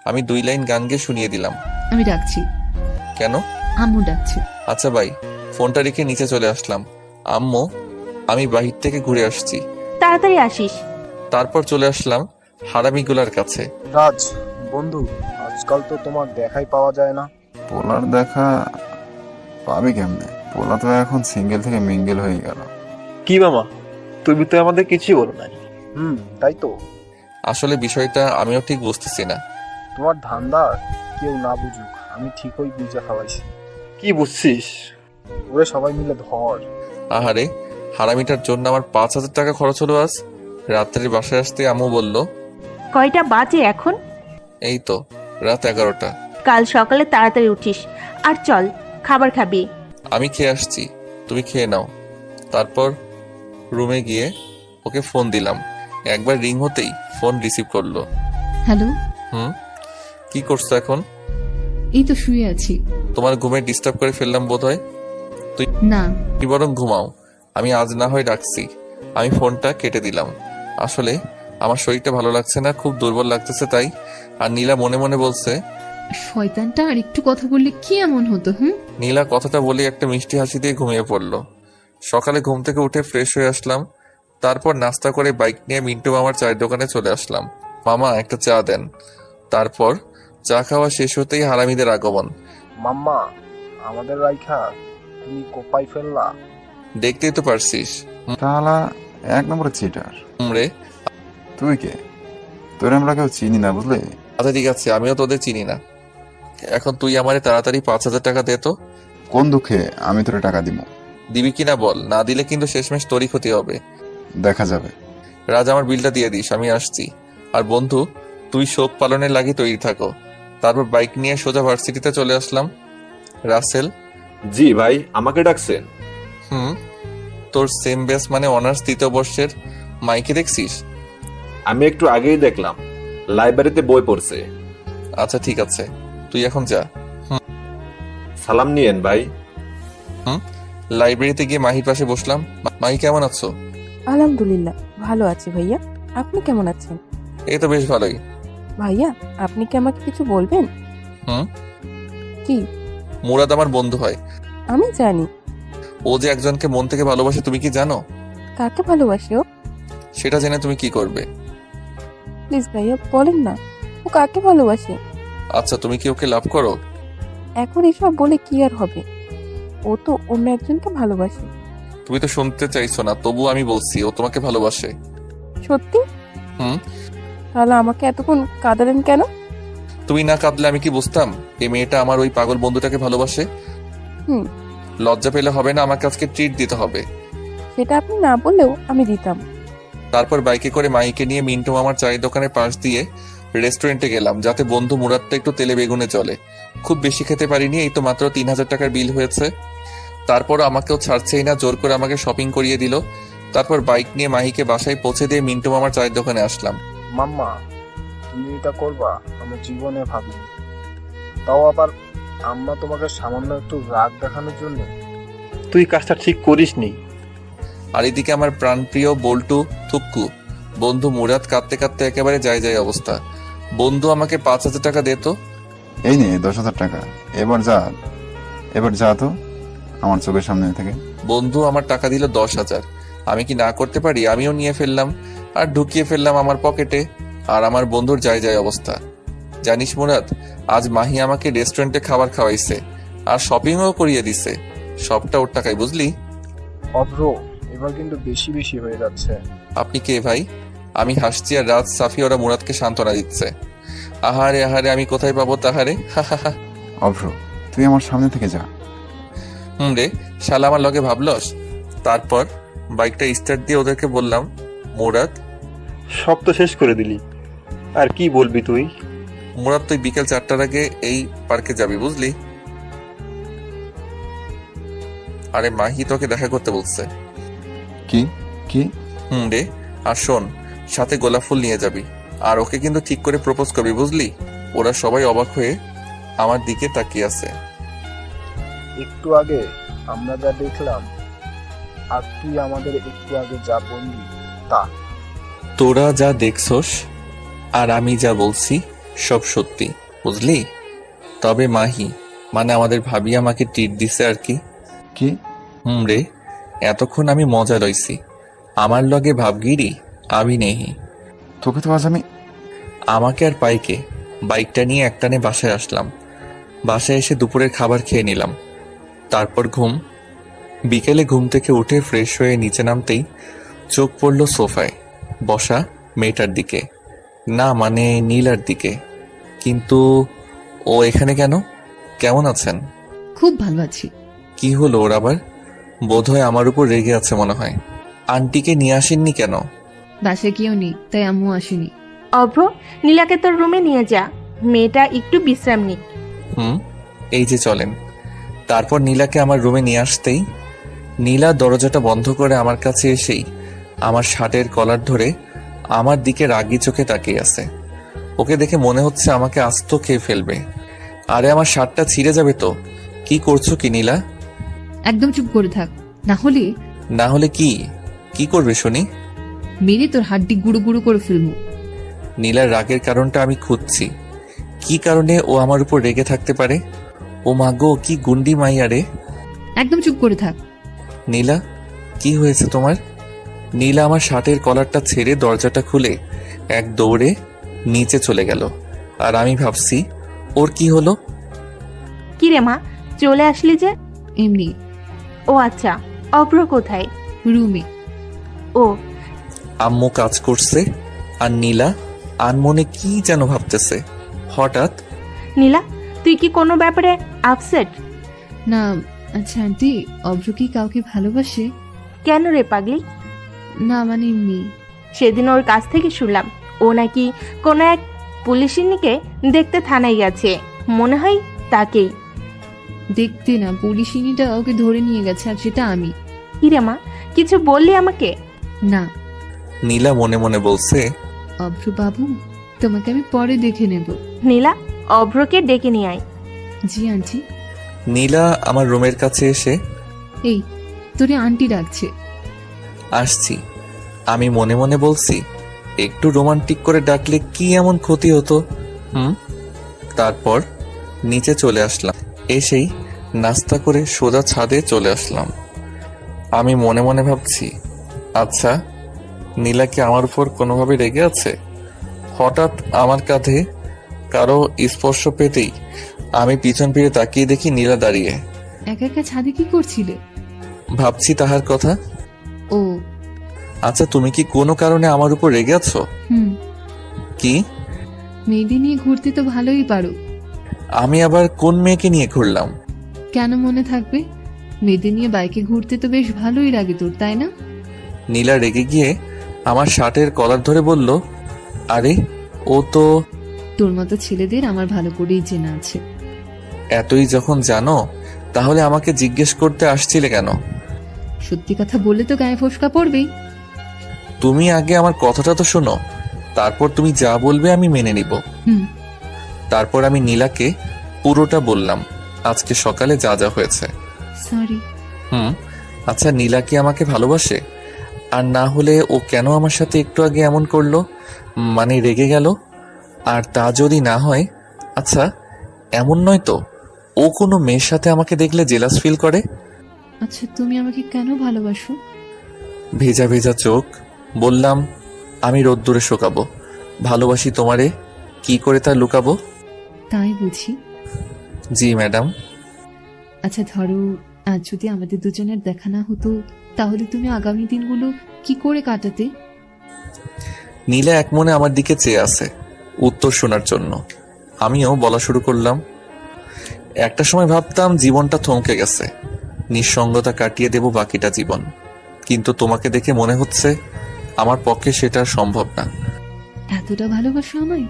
আমি 2 লাইন গান গেয়ে শুনিয়ে দিলাম। আমি ডাকছি। কেন? আম্মু ডাকছে। আচ্ছা ভাই, ফোনটা রেখে নিচে চলে আসলাম। আম্মু, আমি বাহির থেকে ঘুরে আসছি। তাড়াতাড়ি আসিস। তারপর চলে আসলাম হারামিগুলার কাছে। রাজ বন্ধু, আজকাল তো তোমার দেখাই পাওয়া যায় না। পোলার দেখা পাবি কেমনে? পোলা তো এখন সিঙ্গেল থেকে মিঙ্গেল হয়ে গেল। কি মামা, তুমি তো আমাদের কিছুই বলো নাই। তাই তো। আসলে বিষয়টা আমিও ঠিক বুঝতেছি না। তোমার ধান্দা কেউ না বুঝুক, আমি ঠিকই বুঝে ফেলাইছি। কি বুঝছিস? ওরে সবাই মিলে ধর। আহারে, হারামিটার জন্য আমার 5,000 টাকা খরচ হলো আজ। রাত্রে বাসায় আসতে আম্মু বলল, কয়টা বাজে এখন? এই তো রাত 11টা। কাল সকালে তাড়াতাড়ি উঠিস। আর চল, খাবার খাবি? আমি খেয়ে আসছি, তুমি খেয়ে নাও। তারপর রুমে গিয়ে ওকে ফোন দিলাম। একবার রিং হতেই ফোন রিসিভ করলো। হ্যালো। কি করছো এখন? এই তো শুয়ে আছি। তোমার ঘুমে ডিস্টার্ব করে ফেললাম বোধহয়। না। তুই বরং ঘুমাও, আমি আজ না হয় ডাকছি। আমি ফোনটা কেটে দিলাম। আসলে আমার শরীরটা ভালো লাগছে না, খুব দুর্বল লাগতেছে তাই। আর নীলা মনে মনে বলছে, শয়তানটা আর একটু কথা বললে কি এমন হতো? নীলা কথাটা বলে একটা মিষ্টি হাসি দিয়ে ঘুমিয়ে পড়লো। সকালে ঘুম থেকে উঠে ফ্রেশ হয়ে আসলাম। তারপর নাস্তা করে বাইক নিয়ে মিন্টু মামার চায়ের দোকানে চলে আসলাম। মামা একটা চা দেন। তারপর চা খাওয়া শেষ হতেই হারামিদের আগমন। মাম্মা, আমাদের রাইখা তুমি কোপাই ফেললা। দেখতেই তো পারছিস। তাহলে এক নম্বরে চিটার। রে, তুই কে? তোর আমরা কেউ চিনি না, বুঝলি? আচ্ছা ঠিক আছে, আমিও তোদের চিনি না। এখন তুই আমারে তাড়াতাড়ি 5,000 টাকা দে তো। কোন দুঃখে আমি তোর টাকা দিব? দিবি কিনা বল, না দিলে কিন্তু শেষমেশ তোরই ক্ষতি হবে। দেখা যাবে। রাজ, আমার বিলটা দিয়ে দিস, আমি আসছি। আর বন্ধু, তুই শোক পালনের লাগি তৈরি থাকো। তারপর বাইক নিয়ে সোজা ভার্সিটিতে চলে আসলাম। রাসেল। জি ভাই, আমাকে ডাকছেন? তোর সেম ব্যাচ মানে অনার্স 3য় বর্ষের মাইকে দেখছিস? আমি একটু আগেই দেখলাম, লাইব্রেরিতে বই পড়ছে। আচ্ছা ঠিক আছে, তুই এখন যা। সালাম নিয়েন ভাই। লাইব্রেরিতে গিয়ে মাহির পাশে বসলাম। মাহি, কেমন আছো? আলহামদুলিল্লাহ ভালো আছি ভাইয়া, আপনি কেমন আছেন? এই তো বেশ ভালোই। ভাইয়া, আপনি কি আমাকে কিছু বলবেন? কি? মুরাদ আমার বন্ধু হয়। আমি জানি। ও যে একজনকে মন থেকে ভালোবাসে, তুমি কি জানো? কাকে ভালোবাসে ও? সেটা জেনে তুমি কি করবে? প্লিজ ভাইয়া বলেন না, ও কাকে ভালোবাসে? আচ্ছা, তুমি কি ওকে লাভ করো? এখন এসব বলে কি আর হবে, ও তো অন্য একজনকে ভালোবাসে। তুমি তো শুনতে চাইছো না, তবু আমি বলছি ও তোমাকে ভালোবাসে। সত্যি? হুম। তাহলে আমাকে এতক্ষণ কাঁদালেন কেন? তুমি না কাঁদলে আমি কি বুঝতাম এই মেয়েটা আমার ওই পাগল বন্ধুটাকে ভালোবাসে? হুম। লজ্জা পেলে হবে না, আমাকে আজকে ট্রিট দিতে হবে। সেটা আপনি না বললেও আমি দিতাম। তারপর বাইকে করে মাইকে নিয়ে মিন্টু মামার চায়ের দোকানের পাশ দিয়ে রেস্টুরেন্টে গেলাম, যাতে বন্ধু মুরাদটা একটু তেলে বেগুনে চলে। খুব বেশি খেতে পারিনি, এই তো মাত্র 3,000 টাকার বিল হয়েছে। তারপর আমাকেও ছাড়ছেই না, জোর করে আমাকে শপিং করিয়ে দিল। তারপর বাইক নিয়ে মাহিকে বাসায় পৌঁছে দিয়ে মিন্টু মামার চায়ের দোকানে আসলাম। মাম্মা, তুমি এটা করবা আমি জীবনে ভাবিনি। তাও আবার আম্মা তোমাকে সামান্য একটু রাগ দেখানোর জন্য। তুই কাজটা ঠিক করিসনি। আর এদিকে আমার প্রাণপ্রিয় বল্টু থুক্কু বন্ধু মুরাদ কাঁদতে কাঁদতে একেবারে যায় অবস্থা। বন্ধু, আমাকে 5,000 টাকা দে তো। এই নে 10,000 টাকা। এবার যা তো আমার চোখের সামনে থেকে। বন্ধু আমার টাকা দিল 10,000। আমি কি না করতে পারি? আমিও নিয়ে ফেললাম আর ঢুকিয়ে ফেললাম আমার পকেটে। আর আমার বন্ধুর যায় অবস্থা। জানিস মুরাদ, আজ মাহি আমাকে রেস্টুরেন্টে খাবার খাওয়াইছে আর শপিংও করিয়ে দিছে। সবটা ওর টাকায়, বুঝলি? অভ্র, এবার কিন্তু বেশি বেশি হয়ে যাচ্ছে। আপনি কে ভাই? আমি হাসছি আর রাজ, সাফি ওরা মুরাদকে সান্ত্বনা দিচ্ছে। আহারে আহারে, আমি কোথায় পাবো তাহারে? অভ্র, তুই আমার সামনে থেকে যা। রে, শালা আমার লগে ভাবলস? তারপর বাইকটা স্টার্ট দিয়ে ওদেরকে বললাম, মুরাদ। সব তো শেষ করে দিলি, আর কি বলবি তুই? মুরাদ, তুই বিকেল 4টার আগে এই পার্কে যাবি, বুঝলি? আরে মাহি তোকে দেখা করতে বলছে। কি কি? রে, আর শোন, সাথে গোলাপ ফুল নিয়ে যাবি। আর ওকে কিন্তু ঠিক করে প্রপোজ করবি, বুঝলি? ওরা সবাই অবাক হয়ে আমার দিকে তাকিয়ে আছে। একটু আগে আমরা যা দেখলাম আর তুই আমাদের একটু আগে যা বললি তা। তোরা যা দেখছস আর আমি যা বলছি সব সত্যি, বুঝলি? তবে মাহি মানে আমাদের ভাবি আমাকে ট্রিট দিছে আর কি। কি? রে, এতক্ষণ আমি মজা লইছি। আমার লগে ভাবগিরি আমি নেহি। তোকে তো আজ আমি। আমাকে আর পাইকে বাইকটা নিয়ে একটানে বাসায় আসলাম। বাসায় এসে দুপুরের খাবার খেয়ে নিলাম। তারপর ঘুম। বিকেলে ঘুম থেকে উঠে ফ্রেশ হয়ে নিচে নামতেই চোখ পড়ল সোফায় বসা মেয়েটার দিকে, না মানে নীলার দিকে। কিন্তু ও এখানে কেন? কেমন আছেন? খুব ভালো আছি। কি হলো ওর আবার? বোধহয় আমার উপর রেগে আছে মনে হয়। আন্টিকে নিয়ে আসেননি কেন? বাসায় কেউ নেই, তাই আম্মু আসেনি। অভ্র, নীলাকে তোর রুমে নিয়ে যা, মেয়েটা একটু বিশ্রাম নিক। এই যে চলেন। তারপর নীলাকে আমার রুমে নিয়ে আসতেই নীলা দরজাটা বন্ধ করে আমার কাছে এসেই আমার শার্টের কলার ধরে আমার দিকে রাগি চোখে তাকিয়ে আছে। ওকে দেখে মনে হচ্ছে আমাকে আস্ত খেয়ে ফেলবে। আরে আমার শার্টটা ছিঁড়ে যাবে তো। কি করছো কি নীলা? একদম চুপ করে থাক, না হলে কি করবে শুনি? মেরে তোর হাড্ডি গুঁড়ো গুঁড়ো করে ফেলবো। নীলার রাগের কারণটা আমি খুঁজছি। কি কারণে ও আমার উপর রেগে থাকতে পারে? ও মা গো, কি গুন্ডি মাইয়া রে। একদম চুপ করে থাক। নীলা, কি হয়েছে তোমার? নীলা আমার শার্টের কলারটা ছেড়ে দরজাটা খুলে এক দৌড়ে নিচে চলে গেল। আর আমি ভাবছি ওর কি হলো। কি রে মা, চলে আসলি যে? এমনি। ও আচ্ছা, অভ্র কোথায়? রুমে। ও, আম্মু কাজ করছে আর নীলা আনমনে কি যেন ভাবতেছে। হঠাৎ নীলা, তুই কি কোনো ব্যাপারে আপসেট? না। আচ্ছা আন্টি, অভ্র কি কাউকে ভালোবাসে? কেন রে পাগলি? না মানে এমনি। সেদিন ওর কাছ থেকে শুনলাম ও নাকি কোনো এক পুলিশিনীকে দেখতে থানায় গেছে। মনে হয় তাকেই। দেখতে না, পুলিশিনীটা ওকে ধরে নিয়ে গেছে, আর সেটা আমি। কি রে মা, কিছু বললি আমাকে? না। নীলা মনে মনে বলছে, অভ্র বাবু, তোমাকে আমি পরে দেখে নেব। নীলা, অভ্রকে ডেকে নিয়ে আয়। জি আন্টি। নীলা আমার রুমের কাছে এসে, এই, তোরে আন্টি ডাকছে। আসছি। আমি মনে মনে বলছি, একটু রোমান্টিক করে ডাকলে কি এমন ক্ষতি হতো। তারপর নিচে চলে আসলাম। এসেই নাস্তা করে সোজা ছাদে চলে আসলাম। আমি মনে মনে ভাবছি, আচ্ছা নীলা কি আমার উপর কোনোভাবে রেগে আছে? হঠাৎ আমার কাঁধে কারো স্পর্শ পেতেই আমি পিছন ফিরে তাকিয়ে দেখি নীলা দাঁড়িয়ে। একা একা ছাদে কি করছিলে? ভাবছি তাহার কথা। ও আচ্ছা, তুমি কি কোনো কারণে আমার উপর রেগে আছো? হুম। কি? মেয়েদের নিয়ে ঘুরতে তো ভালোই পারো। আমি আবার কোন মেয়েকে নিয়ে ঘুরলাম? কেন মনে থাকবে? মেয়েদের নিয়ে বাইকে ঘুরতে তো বেশ ভালোই লাগে তোর, তাই না? নীলা রেগে গিয়ে আমার শার্টের কলার ধরে বলল, আরে ও তো। তোর মতো ছেলেদের আমার ভালো করেই চেনা আছে। এতই যখন জানো তাহলে আমাকে জিজ্ঞেস করতে আসছিলে কেন? সত্যি কথা বললে তো গায়ে ফোসকা পড়বেই। তুমি আগে আমার কথাটা তো শোনো, তারপর তুমি যা বলবে আমি মেনে নিব। হুম। তারপর আমি নীলাকে পুরোটা বললাম, আজকে সকালে যা যা হয়েছে। সরি। আচ্ছা, নীলা কি আমাকে ভালোবাসে? আর না হলে ও কেন আমার সাথে একটু আগে এমন করলো, মানে রেগে গেল? আর তা যদি না হয়, আচ্ছা এমন নয় তো ও কোনো মেয়ের সাথে আমাকে দেখলে জেলাস ফিল করে? আচ্ছা তুমি আমাকে কেন ভালোবাসো? ভেজা ভেজা চোখ, বললাম, আমি রোদ্দুরে শোকাবো। ভালোবাসি তোমারে, কি করে তা লুকাবো? তাই বুঝি। জি ম্যাডাম। আচ্ছা ধরো, আজ যদি আমাদের দুজনের দেখা না হতো, তাহলে তুমি আগামী দিনগুলো কি করে কাটাতে? নীলা এক মনে আমার দিকে চেয়ে আছে উত্তর শোনার জন্য। আমিও বলা শুরু করলাম, একটা সময় ভাবতাম জীবনটা থমকে গেছে, নিঃসঙ্গতা কাটিয়ে দেব বাকিটা জীবন। কিন্তু তোমাকে দেখে মনে হচ্ছে আমার পক্ষে সেটা সম্ভব না। এতটা ভালোবাসো আমায়?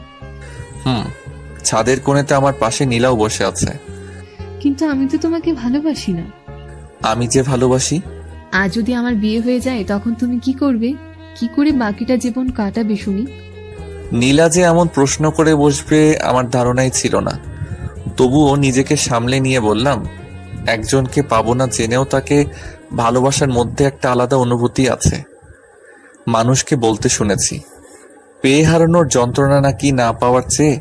ছাদের কোণেতে আমার পাশে নীলাও বসে আছে। কিন্তু আমি তো তোমাকে ভালোবাসি না। আমি যে ভালোবাসি। আজ যদি আমার বিয়ে হয়ে যায় তখন তুমি কি করবে? কি করে বাকিটা জীবন কাটাবে শুনি? নীলা যে এমন প্রশ্ন করে বসবে আমার ধারণাই ছিল না। তবুও নিজেকে সামলে নিয়ে বললাম, একজনকে পাবো না জেনেও তাকে ভালোবাসার মধ্যে একটা আলাদা অনুভূতি আছে। মানুষকে বলতে শুনেছি, পেয়ে হারানোর যন্ত্রণা নাকি না পাওয়ার চেয়ে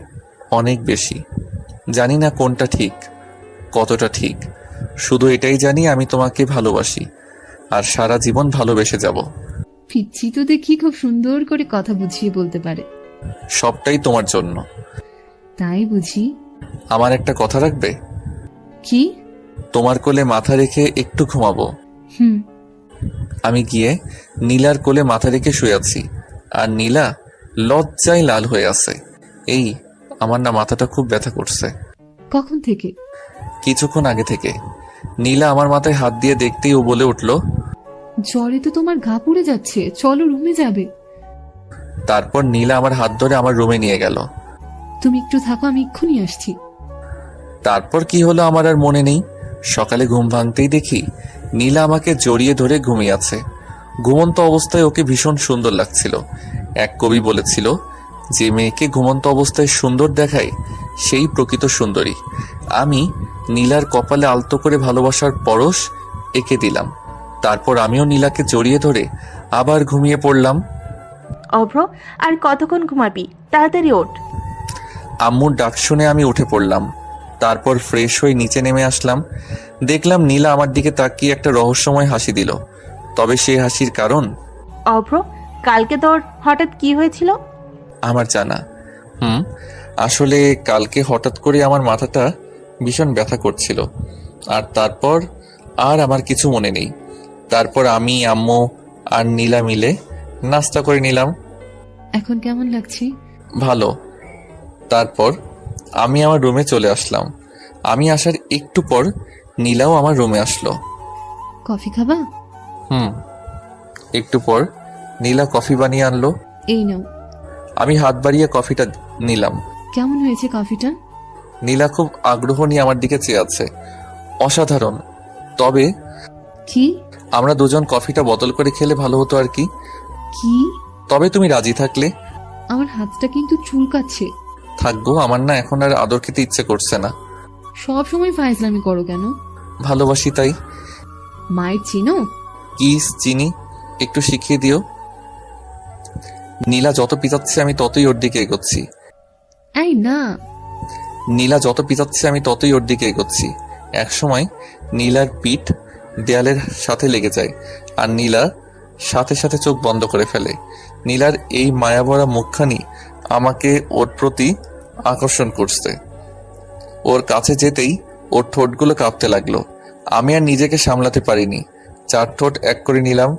অনেক বেশি। জানি না কোনটা ঠিক, কতটা ঠিক, শুধু এটাই জানি আমি তোমাকে ভালোবাসি আর সারা জীবন ভালোবেসে যাব। পিচ্ছি তো দেখি খুব সুন্দর করে কথা বুঝিয়ে বলতে পারে। সবটাই তোমার জন্য। তাই বুঝি। আমার একটা কথা রাখবে? কি? তোমার কোলে মাথা রেখে একটু ঘুমাবো। হুম। আমি গিয়ে নীলার কোলে মাথা রেখে শুয়ে আছি, আর নীলা লজ্জায় লাল হয়ে আছে। এই আমার না মাথাটা খুব ব্যথা করছে। কখন থেকে? কিছুক্ষণ আগে থেকে। নীলা আমার মাথায় হাত দিয়ে দেখতেই ও বলে উঠল, জ্বরে তো তোমার ঘা পুড়ে যাচ্ছে, চলো রুমে যাবে। তারপর নীলা আমার হাত ধরে আমার রুমে নিয়ে গেল। তুমি একটু থাকো, আমি এক্ষুনি আসছি। তারপর কি হলো আমার আর মনে নেই। সকালে ঘুম ভাঙতেই দেখি নীলা আমাকে জড়িয়ে ধরে ঘুমিয়ে আছে। ঘুমন্ত অবস্থায় ওকে ভীষণ সুন্দর লাগছিল। এক কবি বলেছিল, যে মেয়েকে ঘুমন্ত অবস্থায় সুন্দর দেখায় সেই প্রকৃত সুন্দরী। আমি নীলার কপালে আলতো করে ভালোবাসার পরশ এঁকে দিলাম। তারপর আমিও নীলাকে জড়িয়ে ধরে আবার ঘুমিয়ে পড়লাম। অভ্র, আর কতক্ষণ ঘুমাবি? তাড়াতাড়ি ওঠ। আম্মুর ডাক শুনে আমি উঠে পড়লাম। তারপর ফ্রেশ হয়ে নিচে নেমে আসলাম। দেখলাম নীলা আমার দিকে তাকিয়ে একটা রহস্যময় হাসি দিল। তবে সেই হাসির কারণ অভ্র, কালকে তোর হঠাৎ কি হয়েছিল? আমার জানা। আসলে কালকে হঠাৎ করে আমার মাথাটা ভীষণ ব্যথা করছিল, আর তারপর আর আমার কিছু মনে নেই। তারপর আমি, আম্মু আর নীলা মিলে নাস্তা করে নিলাম। এখন কেমন লাগছে? ভালো। তারপর আমি আমার রুমে চলে আসলাম। আমি আসার একটু পর নীলাও আমার রুমে আসলো। কফি খাবা? একটু পর নীলা কফি বানিয়ে আনলো। এই নাও। আমি হাত বাড়িয়ে কফিটা নিলাম। কেমন হয়েছে কফিটা? নীলা খুব আগ্রহ নিয়ে আমার দিকে চেয়ে আছে। অসাধারণ। তবে কি? আমরা দুজন কফিটা বদল করে খেলে ভালো হতো আর কি। কি? তবে তুমি রাজি থাকলে। আমার হাতটা কিন্তু চুলকাচ্ছে। থাকবো, আমার না এখন আর আদর খেতে ইচ্ছে করছে না। সব সময় ফাইজলামি করো কেন? ভালোবাসি তাই। মায়ের চিনো? কিস চিনি, একটু শিখিয়ে দিও। নীলা যত পিছাচ্ছে আমি ততই ওর দিকে এগোচ্ছি। এই না। নীলা যত পিছাচ্ছে আমি ততই ওর দিকে এগোচ্ছি। একসময় নীলার পিঠ দেয়ালের সাথে লেগে যায়, আর নীলা সাথে সাথে চোখ বন্ধ করে ফেলে। নীলার এই মায়াভরা মুখখানি আমাকে ওর প্রতি আকর্ষণ করছে। ওর কাছে যেতেই ওর ঠোঁটগুলো কাঁপতে লাগলো। আমি আর নিজেকে সামলাতে পারিনি, 4 ঠোঁট এক করে নিলাম।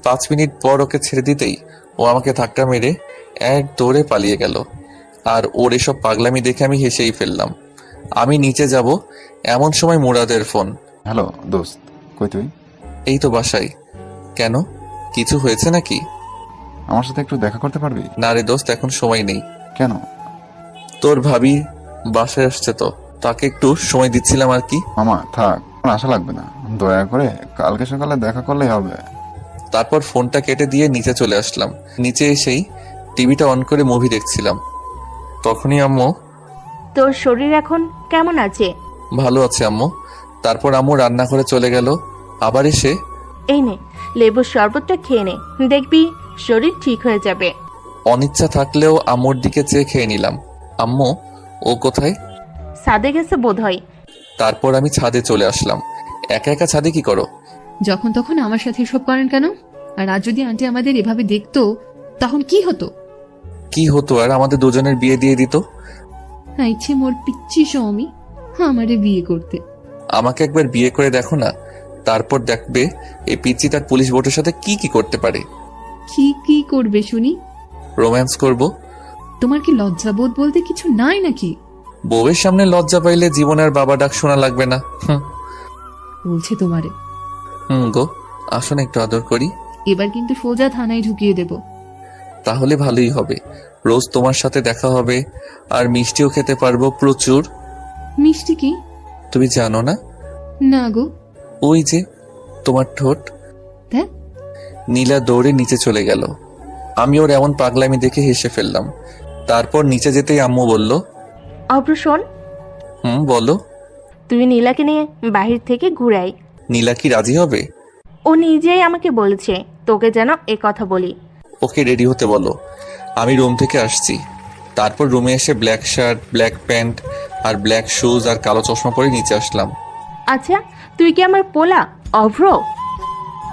5 মিনিট পর ওকে ছেড়ে দিতেই ও আমাকে ধাক্কা মেরে এক দৌড়ে পালিয়ে গেল। আর ওর এসব পাগলামি দেখে আমি হেসেই ফেললাম। আমি নিচে যাব এমন সময় মুরাদের ফোন। হ্যালো দোস্ত, কই তুই? এই তো বাসায়। কেন, কিছু হয়েছে নাকি? আমার সাথে একটু দেখা করতে পারবি? না রে দোস্ত, এখন সময় নেই। কেন? তোর ভাবি বাসায় আসছে তো, তাকে একটু সময় দিচ্ছিলাম আর কি। মামা থাক, আমার আশা লাগবে না, দয়া করে কালকে সকালে দেখা করলেই হবে। তারপর ফোনটা কেটে দিয়ে নিচে চলে আসলাম। নিচে এসেই টিভিটা অন করে মুভি দেখছিলাম। তখনই আম্মু। তোর শরীর এখন কেমন আছে? ভালো আছে আম্মু। তারপর আম্মু রান্নাঘরে চলে গেল। আবার এসে, এই নে, লেবুর শরবতটা খেয়ে নে, দেখবি শরীর ঠিক হয়ে যাবে। অনিচ্ছা থাকলেও আম্মুর দিকে চেয়ে খেয়ে নিলাম। আম্মু, ও কোথায়? সাদে গেছে বোধহয়। তারপর আমি ছাদে চলে আসলাম। একা একা ছাদে কি করো? যখন তখন আমার সাথে এসব করেন কেন? আর আজ যদি আন্টি আমাদের এভাবে দেখতো তখন কি হতো? কি হতো আর, আমাদের দুজনের বিয়ে দিয়ে দিত। হ্যাঁ, ইচ্ছে মোর পিচ্ছি স্বামী আমারে বিয়ে করতে। আমাকে একবার বিয়ে করে দেখো না, তারপর দেখবে এই পিচ্চি তার পুলিশ বোটের সাথে কি কি করতে পারে। কি কি করবে শুনি? রোম্যান্স করব। তোমার কি লজ্জাবোধ বলতে কিছু নাই নাকি? বউয়ের সামনে লজ্জা পাইলে জীবনের বাবা ডাক শোনা লাগবে না। বলছে তোমারে। গো, আসুন একটু আদর করি। এবার কিন্তু সোজা থানায় ঢুকিয়ে দেব। তাহলে ভালোই হবে, রোজ তোমার সাথে দেখা হবে, আর মিষ্টিও খেতে পারবো প্রচুর। মিষ্টি কি? তুমি জানো না? না গো। ওই যে তোমার ঠোঁট। দেখ। নীলা দৌড়ে নিচে চলে গেল। আমি ওর এমন পাগলামি দেখে হেসে ফেললাম। তারপর নিচে যেতেই আম্মু বলল, অভ্র শোন, বলো। তুই নীলাকে নিয়ে বাহির থেকে ঘুরাই। নীলা কি রাজি হবে? ও নিজেই আমাকে বলেছে তোকে যেন এ কথা বলি। ওকে রেডি হতে বলো, আমি রুম থেকে আসছি। তারপর রুমে এসে ব্ল্যাক শার্ট, ব্ল্যাক প্যান্ট আর ব্ল্যাক শুজ আর কালো চশমা পরে নিচে আসলাম। আচ্ছা, তুই কি আমার পোলা অভ্র?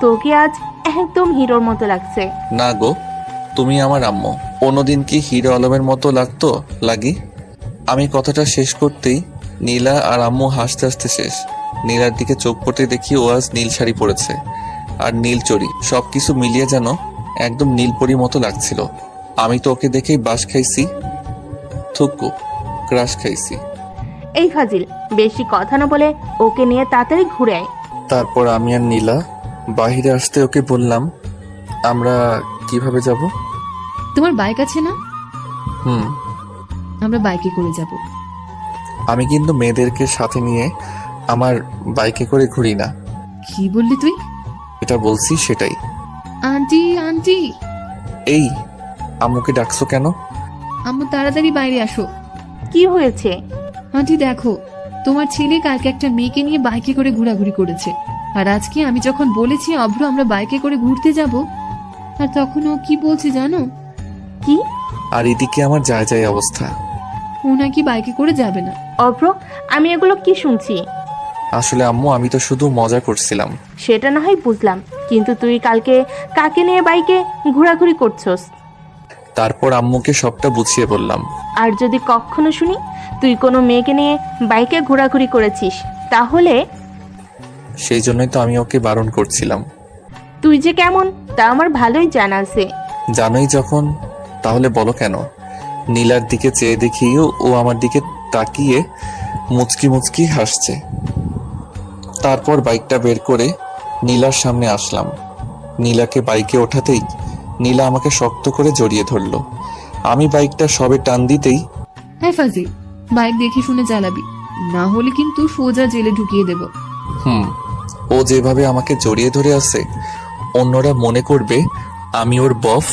তোকে আজ একদম হিরোর মতো লাগছে। না গো, তুমি আমার আম্মু। অন্যদিন কি হিরো আলমের মতো লাগতো লাগি? আমি কথাটা শেষ করতেই নীলা আর আম্মু হাসতে হাসতে শেষ। নীলার দিকে চোখ পড়তে দেখি ও আজ নীল শাড়ি পরেছে আর নীল চড়ি, সবকিছু মিলিয়ে যেন একদম নীলপরি মতো লাগছিল। আমি তো ওকে দেখেই বাস খাইছি, থুকু ক্রাশ খাইছি। এই ফাজিল, বেশি কথা না বলে ওকে নিয়ে তাড়াতাড়ি ঘুরে আয়। তারপর আমি আর নীলা বাহিরে আসতে ওকে বললাম, আমরা কিভাবে যাব? তোমার বাইক আছে না? হুম। আমরা বাইকে করে যাব। আমি কিন্তু মেয়েদেরকে সাথে নিয়ে আমার বাইকে করে ঘুরি না। কি বললি তুই? এটা বলছি সেটাই। Aunty aunty. এই, আম্মুকে ডাকছো কেন? আম্মু তাড়াতাড়ি বাইরে আসো। কি হয়েছে? আন্টি দেখো, তোমার ছেলে কালকে একটা মেয়েকে নিয়ে বাইকে করে ঘোরাঘুরি করেছে। আর আজকে আমি যখন বলেছি অভ্র আমরা বাইকে করে ঘুরতে যাব, আর তখন ও কি বলছে জানো? কি? আর এদিকে আমার যায় যায় অবস্থা। ও নাকি বাইকে করে যাবে না। অভ্র, আমি এগুলো কি শুনছি? আসলে আম্মু, আমি তো শুধু মজা করছিলাম। সেটা না হয় বুঝলাম, কিন্তু তুই কালকে কাকে নিয়ে বাইকে ঘোরাঘুরি করছস? তারপর আম্মুকে সবটা বুঝিয়ে বললাম। আর যদি কখনো শুনি তুই কোনো মেয়েকে নিয়ে বাইকে ঘোরাঘুরি করেছিস, তাহলে সেই জন্যই তো আমি ওকে বারণ করছিলাম। তুই যে কেমন তা আমার ভালোই জানা আছে। জানোই যখন, তাহলে বলো কেন? নীলার দিকে চেয়ে দেখিও ও আমার দিকে তাকিয়ে মুচকি মুচকি হাসছে। তারপর বাইকটা বের করে নীলার সামনে আসলাম। নীলাকে বাইকে ওঠাতেই নীলা আমাকে শক্ত করে জড়িয়ে ধরলো। আমি বাইকটা সবে টান দিতেই, হ্যাঁ ফাজিল, বাইক দেখে শুনে চালাবি, না হলে কিন্তু সোজা জেলে ঢুকিয়ে দেব। ও যেভাবে আমাকে জড়িয়ে ধরে আছে, অন্যরা মনে করবে আমি ওর বফ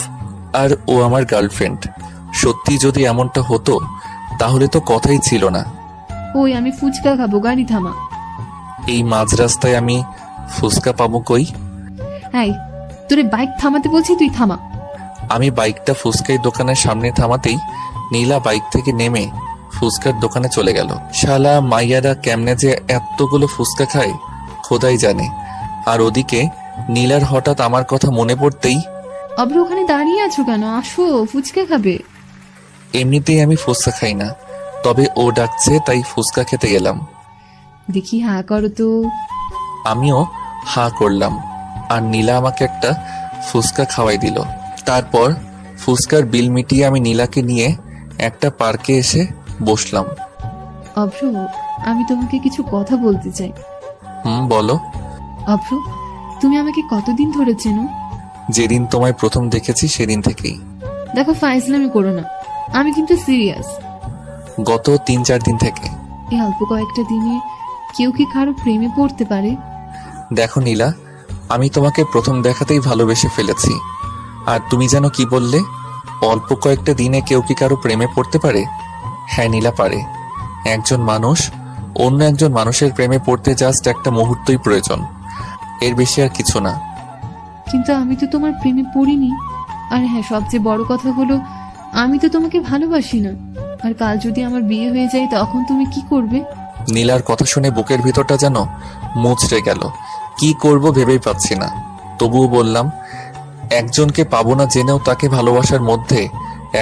আর ও আমার গার্লফ্রেন্ড। সত্যি যদি এমনটা হতো তাহলে তো কথাই ছিল না। ওই আমি ফুচকা খাবো, গাড়ি থামা। এই মাঝ রাস্তায় আমি ফুচকা পাবো কই? হ্যাঁ, তোরে বাইক থামাতে বলছি, তুই থামা। আমি বাইকটা ফুচকাই দোকানের সামনে থামাতেই নীলা বাইক থেকে নেমে ফুচকার দোকানে চলে গেল। শালা মাইয়ারা কেমনে যে এতগুলো ফুচকা খায় খোদাই জানে। আর ওদিকে নীলার হঠাৎ আমার কথা মনে পড়তেই, অব্র ওখানে দাঁড়িয়ে আছো কেন? আসো, ফুচকা খাবে। এমনিতেই আমি ফুচকা খাই না, তবে ও ডাকছে তাই ফুচকা খেতে গেলাম। দেখি হা করো তো। আমিও হা করলাম আর নীলা আমাকে একটা ফুচকা খাওয়াই দিল। তারপর ফুচকার বিল মিটিয়ে আমি নীলাকে নিয়ে একটা পার্কে এসে বসলাম। অভ্র, আমি তোমাকে কিছু কথা বলতে চাই। বলো। অভ্র, তুমি আমাকে কতদিন ধরে চেনো? যেদিন তোমায় প্রথম দেখেছি সেদিন থেকেই। দেখো, ফাইজলামি করো না, আমি কিন্তু সিরিয়াস। গত 3-4 দিন থেকে। এই অল্প কয়েকটা দিনে কেউ কি কারো প্রেমে পড়তে পারে? দেখো নীলা, আমি তোমাকে প্রথম দেখাতেই ভালোবেসে ফেলেছি। আর তুমি যেন কি বললে, অল্প কয়েকটা দিনে কেউ কি কারো প্রেমে পড়তে পারে? হ্যাঁ নীলা, পারে। একজন মানুষ অন্য একজন মানুষের প্রেমে পড়তে জাস্ট একটা মুহূর্তই প্রয়োজন, এর বেশি আর কিছু না। কিন্তু আমি তো তোমার প্রেমে পড়িনি। আর হ্যাঁ, সবচেয়ে বড় কথা হলো আমি তো তোমাকে ভালোবাসি না। আর কাল যদি আমার বিয়ে হয়ে যায় তখন তুমি কি করবে? নীলার কথা শুনে বুকের ভিতরটা যেন মুচড়ে গেল। কি করব ভেবেই পাচ্ছি না। তবুও বললাম, একজনকে পাবো না জেনেও তাকে ভালোবাসার মধ্যে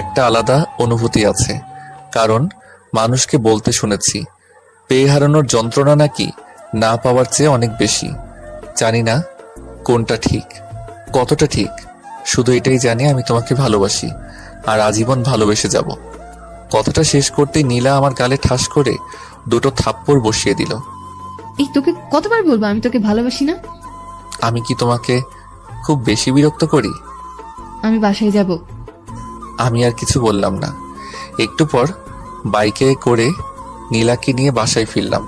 একটা আলাদা অনুভূতি আছে। কারণ মানুষকে বলতে শুনেছি, পেয়ে হারানোর যন্ত্রণা নাকি না পাওয়ার চেয়ে অনেক বেশি। জানি না কোনটা ঠিক, কতটা ঠিক, শুধু এটাই জানি আমি তোমাকে ভালোবাসি আর আজীবন ভালোবেসে যাব। কথাটা শেষ করতেই নীলা আমার গালে ঠাস করে 2 থাপ্পড় বসিয়ে দিল। এই তোকে কতবার বলবো আমি তোকে ভালোবাসি না? আমি কি তোমাকে খুব বেশি বিরক্ত করি? আমি বাসায় যাব। আমি আর কিছু বললাম না। একটু পর বাইকে করে নীলাকে নিয়ে বাসায় ফিরলাম।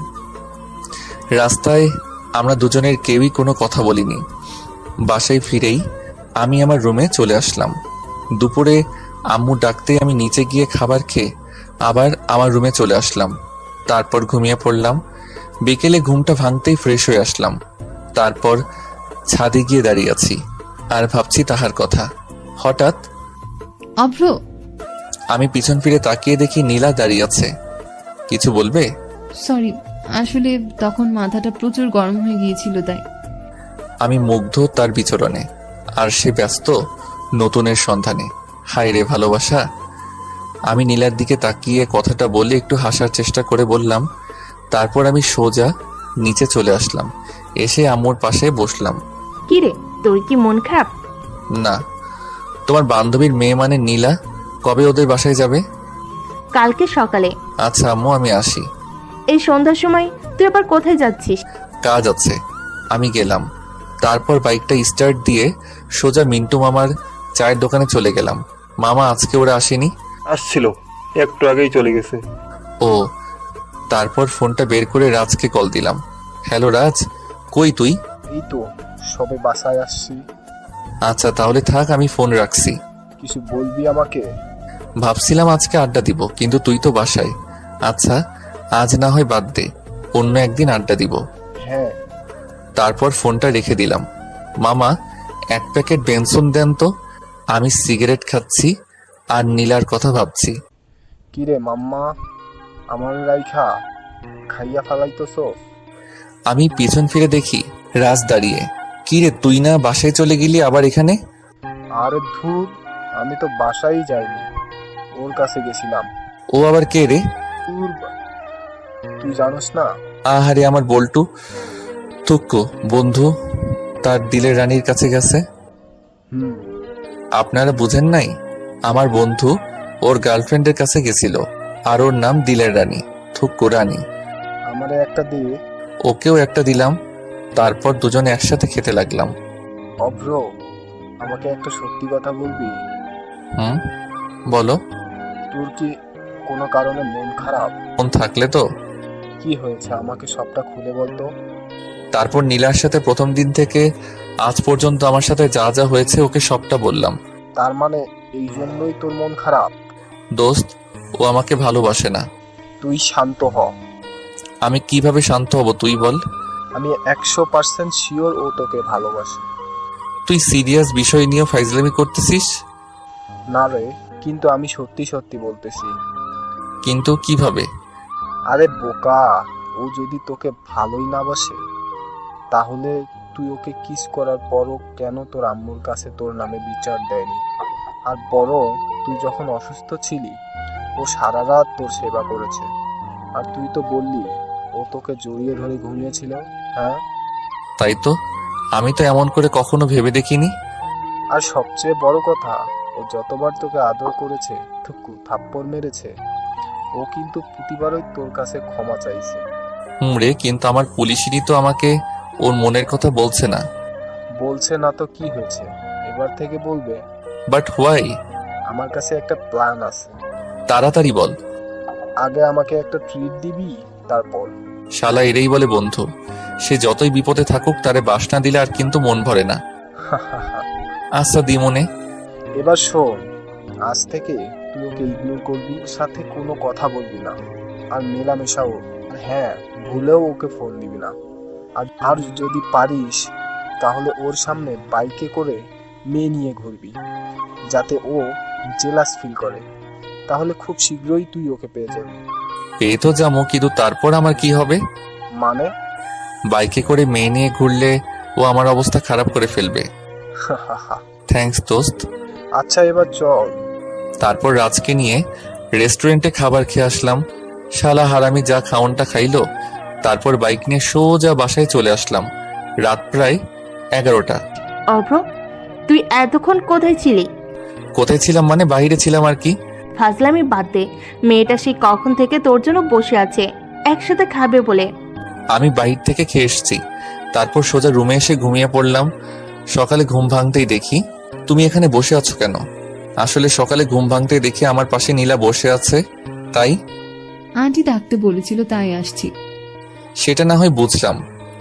রাস্তায় আমরা দুজনের কেউই কোনো কথা বলিনি। বাসায় ফিরেই আমি আমার রুমে চলে আসলাম। দুপুরে আম্মু ডাকতেই আমি নিচে গিয়ে খাবার খেয়ে আবার আমার রুমে চলে আসলাম। তারপর ঘুমিয়ে পড়লাম। বিকেলে ঘুমটা ভাঙতেই ফ্রেশ হয়ে আসলাম। তারপর ছাদে গিয়ে দাঁড়িয়ে আছি আর ভাবছি তাহার কথা। হঠাৎ অভ্র, আমি পিছন ফিরে তাকিয়ে দেখি নীলা দাঁড়িয়ে আছে। কিছু বলবে? সরি, আসলে তখন মাথাটা প্রচুর গরম হয়ে গিয়েছিল তাই। আমি মুগ্ধ তার বিচরণে, আর সে ব্যস্ত নতুনের সন্ধানে। হায় রে ভালোবাসা। আমি নীলার দিকে তাকিয়ে কথাটা বলে একটু হাসার চেষ্টা করে বললাম। তারপর আমি সোজা নিচে চলে আসলাম, এসে আম্মুর পাশে বসলাম। কি রে, তোর কি মন খারাপ? না। তোমার বান্ধবীর মেয়ে মানে নীলা কবে ওদের বাসায় যাবে? কালকে সকালে। আচ্ছা আম্মু, আমি আসি। এই সন্ধ্যার সময় তুই আবার কোথায় যাচ্ছিস? কাজ আছে। আমি গেলাম। তারপর বাইকটা স্টার্ট দিয়ে সোজা মিন্টু মামার চায়ের দোকানে চলে গেলাম। মামা আজকে ওরা আসেনি? আসছিল, একটু আগেই চলে গেছে। ও। তারপর ফোনটা বের করে রাজকে কল দিলাম। হ্যালো রাজ, কই তুই? এই তো সবে বাসায় আসছি। আচ্ছা তাহলে থাক, আমি ফোন রাখছি। কিছু বলবি আমাকে? ভাবছিলাম আজকে আড্ডা দিব, কিন্তু তুই তো বাসায়। আচ্ছা আজ না হয় বাদ দে, অন্য একদিন আড্ডা দিব। হ্যাঁ। তারপর ফোনটা রেখে দিলাম। মামা 1 প্যাকেট বেনসন দেন তো, আমি সিগারেট খাচ্ছি আর নীলার কথা ভাবছি। কিরে মাম্মা, আমার রাইখা খাইয়া ফালাইতেছ? আমি পিছন ফিরে দেখি রাজ দাঁড়িয়ে। কি রে, তুই না বাসায় চলে গেলি আবার এখানে? আরে ধুর, আমি তো বাসায় যাইনি, ওর কাছে গেছিলাম। ও আবার কে রে? ধুর, তুই জানোস না? আহারে আমার বল্টু, তুক্কু বন্ধু তার দিলের রানীর কাছে গেছে। হুম, আপনারা বুঝেন নাই? আমার বন্ধু ওর গার্লফ্রেন্ডের কাছে গেছিল, আর ওর নাম দিলের রানী, থুক্কু রানী। আমারে একটা দিয়ে। ওকেও একটা দিলাম, তারপর দুজনে একসাথে খেতে লাগলাম। অভ্র, আমাকে একটা সত্যি কথা বলবি? হুম, বলো। তোর কি কোনো কারণে মন খারাপ? ফোন থাকলে তো। কি হয়েছে আমাকে সবটা খুলে বলতো। তারপর নীলার সাথে প্রথম দিন থেকে আজ পর্যন্ত আমার সাথে যা যা হয়েছে ওকে সবটা বললাম। তার মানে এই জন্যই তোর মন খারাপ? দোস্ত, ও আমাকে ভালোবাসে না। তুই শান্ত হ। আমি কিভাবে শান্ত হব তুই বল? আমি 100% শিওর ও তোকে ভালোবাসে। তুই সিরিয়াস বিষয় নিয়েও ফাইজলামি করতেছিস? না রে, কিন্তু আমি সত্যি সত্যি বলতেছি। কিন্তু কিভাবে? আরে বোকা, ও যদি তোকে ভালোই না বাসে, তাহলে তুই ওকে কিস করার পরও কেন তোর আম্মুর কাছে তোর নামে বিচার দেয়নি? আর বরং তুই যখন অসুস্থ ছিলি, ও সারা রাত তোর সেবা করেছে। আর তুই তো বললি ও তোকে জড়িয়ে ধরে ঘুমিয়েছিল। হ্যাঁ, তাই তো, আমি তো এমন করে কখনো ভেবে দেখিনি। আর সবচেয়ে বড় কথা, ও যতবার তোকে আদর করেছে, থুকু থাপ্পড় মেরেছে, ও কিন্তু প্রতিবারই তোর কাছে ক্ষমা চাইছে। রে, কিন্তু আমার পুলিশিনি তো আমাকে ওর মনের কথা বলছে না। বলছে না তো কি হয়েছে, এবার থেকে বলবে। But why? আমার কাছে একটা প্ল্যান আছে। তাড়াতাড়ি বল। আগে আমাকে একটা ট্রিট দিবি, তারপর। শালা এরেই বলে বন্ধু, সে যতই বিপদে থাকুক তারে বাস না দিলে আর কিন্তু মন ভরে না। আচ্ছা দি মনে। এবার শোন, আজ থেকে তুই ওকে ইগনোর করবি, ওর সাথে কোনো কথা বলবি না, আর মেলামেশাও। আর হ্যাঁ, ভুলেও ওকে ফোন দিবি না। আর যদি পারিস তাহলে ওর সামনে বাইকে করে মেয়ে নিয়ে ঘুরবি, যাতে ও জেলাস ফিল করে। তাহলে খুব শীঘ্রই তুই ওকে পেয়ে যাবি। পেয়ে তো যাবো, কিন্তু তারপর আমার কি হবে? মানে? বাইকে করে মেয়ে নিয়ে ঘুরলে ও আমার অবস্থা খারাপ করে ফেলবে। থ্যাঙ্কস দোস্ত। আচ্ছা, এবার চল। তারপর রাজকে নিয়ে রেস্টুরেন্টে খাবার খেয়ে আসলাম। শালা হারামি যা খাওনটা খাইলো। তারপর বাইক নিয়ে সোজা বাসায় চলে আসলাম। রাত প্রায় 11টা। অভ্র, তুই এতক্ষণ কোথায় ছিলি? কোথায় ছিলাম মানে বাইরে ছিলাম আর কি। ফাজলামি বাদ দে, মেয়েটা সেই কখন থেকে তোর জন্য বসে আছে একসাথে খাবে বলে। আমি বাইরে থেকে খেয়ে এসেছি, তারপর সোজা রুমে এসে ঘুমিয়ে পড়লাম। সকালে ঘুম ভাঙতেই দেখি তুমি এখানে বসে আছো কেন? আসলে সকালে ঘুম ভাঙতেই দেখি আমার পাশে নীলা বসে আছে, তাই। আন্টি ডাকতে বলেছিল তাই আসছি। সেটা না হয় বুঝলাম,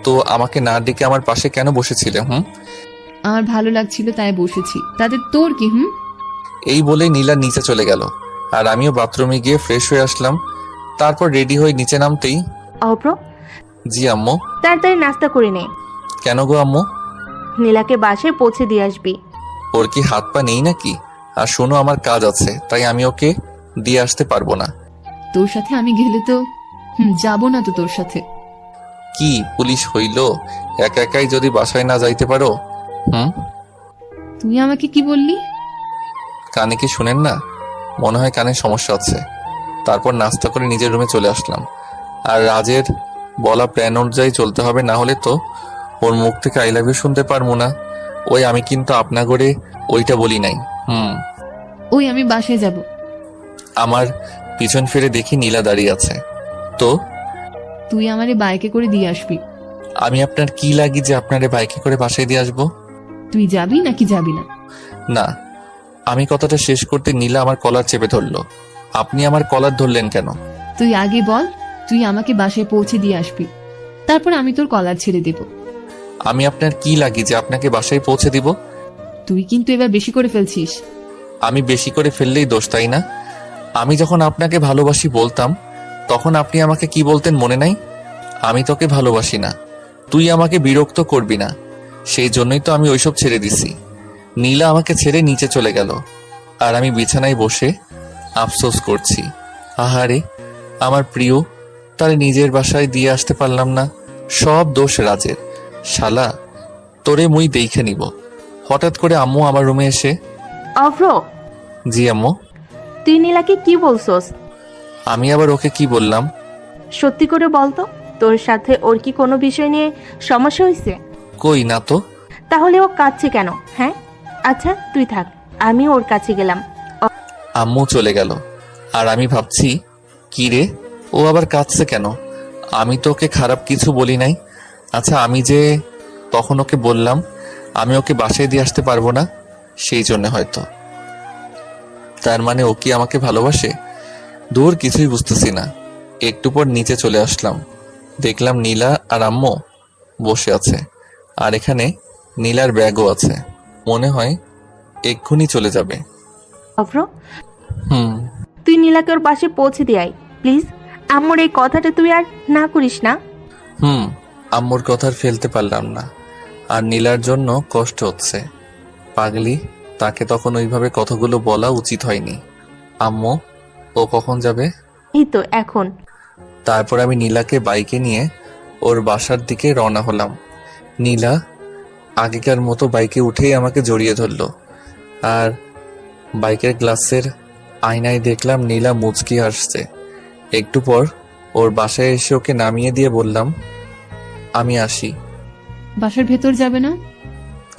তো আমাকে না ডেকে আমার পাশে কেন বসেছিলে? আমার ভালো লাগছিল তাই বসেছি, তাতে তোর কি? এই বলে নীলা নিচে চলে গেল, আর আমিও বাথরুমে গিয়ে ফ্রেশ হয়ে আসলাম। তারপর রেডি হয়ে নিচে নামতেই। অভ্র, জি আম্মু। তাড়াতাড়ি নাস্তা করে নে। কেন গো আম্মু? নীলাকে বাসায় পৌঁছে দিয়ে আসবি। ওর কি হাত পা নেই নাকি? আর শোনো, আমার কাজ আছে, তাই আমি ওকে দিয়ে আসতে পারবো না। তোর সাথে আমি গেলে তো যাবো না তো তোর সাথে। কি পুলিশ হইল, একা একাই যদি বাসায় না যাইতে পারো? তুই আমাকে কি বললি? কানে কি শুনেন না? মনে হয় কানে সমস্যা আছে। তারপর নাস্তা করে নিজের রুমে চলে আসলাম। আর রাজের বলা প্ল্যান অনুযায়ী চলতে হবে, না হলে তো ওর মুখ থেকে আই লাভ ইউ শুনতে পারবো না। ওই আমি কিন্তু আপনা করে ওইটা বলি নাই। ওই আমি বাসায় যাব। আমার পিছন ফিরে দেখি নীলা দাঁড়িয়ে আছে। তো তুই আমারে বাইকে করে দিয়ে আসবি। আমি আপনার কি লাগি যে আপনারে বাইকে করে বাসায় দিয়ে আসবো? তুই যাবি নাকি যাবি না? না। আমি কথাটা শেষ করতে নীলা আমার কলার চেপে ধরলো। আপনি আমার কলার ধরলেন কেন? তুই আগে বল, তুই আমাকে বাসায় পৌঁছে দিয়ে আসবি, তারপর আমি তোর কলার ছেড়ে দেব। আমি আপনার কি লাগি যে আপনাকে বাসায় পৌঁছে দিব? তুই কিন্তু এবার বেশি করে ফেলছিস। আমি বেশি করে ফেললেই দোষ, তাই না? আমি যখন আপনাকে ভালোবাসি বলতাম, তখন আপনি আমাকে কি বলতেন মনে নাই? আমি তোকে ভালোবাসি না, তুই আমাকে বিরক্ত করবি না। সেই জন্যই তো আমি ওইসব ছেড়ে দিছি। নীলা আমাকে ছেড়ে নিচে চলে গেল, আর আমি বিছানায় বসে আফসোস করছি। আহারে, আমার প্রিয়, তার নিজের বাসায় দিয়ে আসতে পারলাম না। সব দোষ রাজের। শালা তোরে মুই দেখে নিব। হঠাৎ করে আম্মু আমার রুমে এসে, অভ্র, জি আম্মু। তুই নীলাকে কি বলছস? আমি আবার ওকে কি বললাম? সত্যি করে বলতো, তোর সাথে ওর কি কোনো বিষয় নিয়ে সমস্যা হয়েছে? কই না তো। তাহলে ও কাঁদছে কেন? হ্যাঁ, আচ্ছা তুই থাক, আমি ওর কাছে গেলাম। আম্মু চলে গেল, আর আমি ভাবছি, কি রে, ও আবার কাঁদছে কেন? আমি তো ওকে খারাপ কিছু বলি নাই। আচ্ছা, আমি যে তখন ওকে বললাম আমি ওকে বাসায় দিয়ে আসতে পারবো না, সেই জন্য হয়তো। তার মানে ও কি আমাকে ভালোবাসে? দূর, কিছুই বুঝতেছি না। একটু পর নিচে চলে আসলাম, দেখলাম নীলা আর আম্মু বসে আছে, আর এখানে নীলার ব্যাগও আছে। মনে হয় এক্ষুনি চলে যাবে। অভ্র, হুম। তুই নীলাকে ওর পাশে পৌঁছে দিয়ে আয় প্লিজ। আম্মুর এই কথাটা তুই আর না করিস না। আম্মুর কথা আর ফেলতে পারলাম না, আর নীলার জন্য কষ্ট হচ্ছে। পাগলি, তাকে তখন ওইভাবে কথাগুলো বলা উচিত হয়নি। আম্মু, ও কখন যাবে? এই তো এখন। তারপর আমি নীলাকে বাইকে নিয়ে ওর বাসার দিকে রওনা হলাম। নীলা আগেকার মতো বাইকে উঠেই আমাকে জড়িয়ে ধরলো, আর বাইকের গ্লাসের আয়নায় দেখলাম নীলা মুচকি আসছে। একটু পর ওর বাসায় এসে ওকে নামিয়ে দিয়ে বললাম, আমি আসি। বাসার ভেতর যাবে না?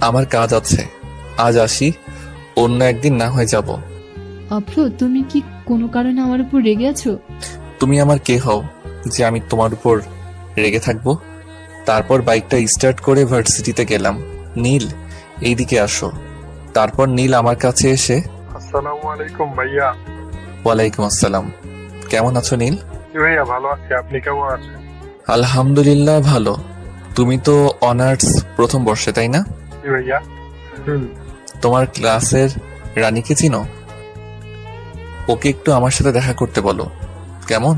আমার কাজ আছে, আজ আসি, অন্য একদিন না হয় যাব। অভ্র, তুমি কি কোনো কারণে আমার উপর রেগে আছো? তুমি আমার কে হও যে আমি তোমার উপর রেগে থাকবো? তারপর বাইকটা স্টার্ট করে ভার্সিটিতে গেলাম। নীল, এইদিকে আসো। তারপর নীল আমার কাছে এসে, আসসালামু আলাইকুম ভাইয়া। ওয়ালাইকুম আসসালাম। কেমন আছো নীল? জি ভাইয়া, ভালো আছি, আপনি কেমন আছেন? আলহামদুলিল্লাহ ভালো। তুমি তো অনার্স প্রথম বর্ষে, তাই না? জি ভাইয়া। তোমার ক্লাসের রানীকে চিনো? ওকে একটু আমার সাথে দেখা করতে বলো, কেমন?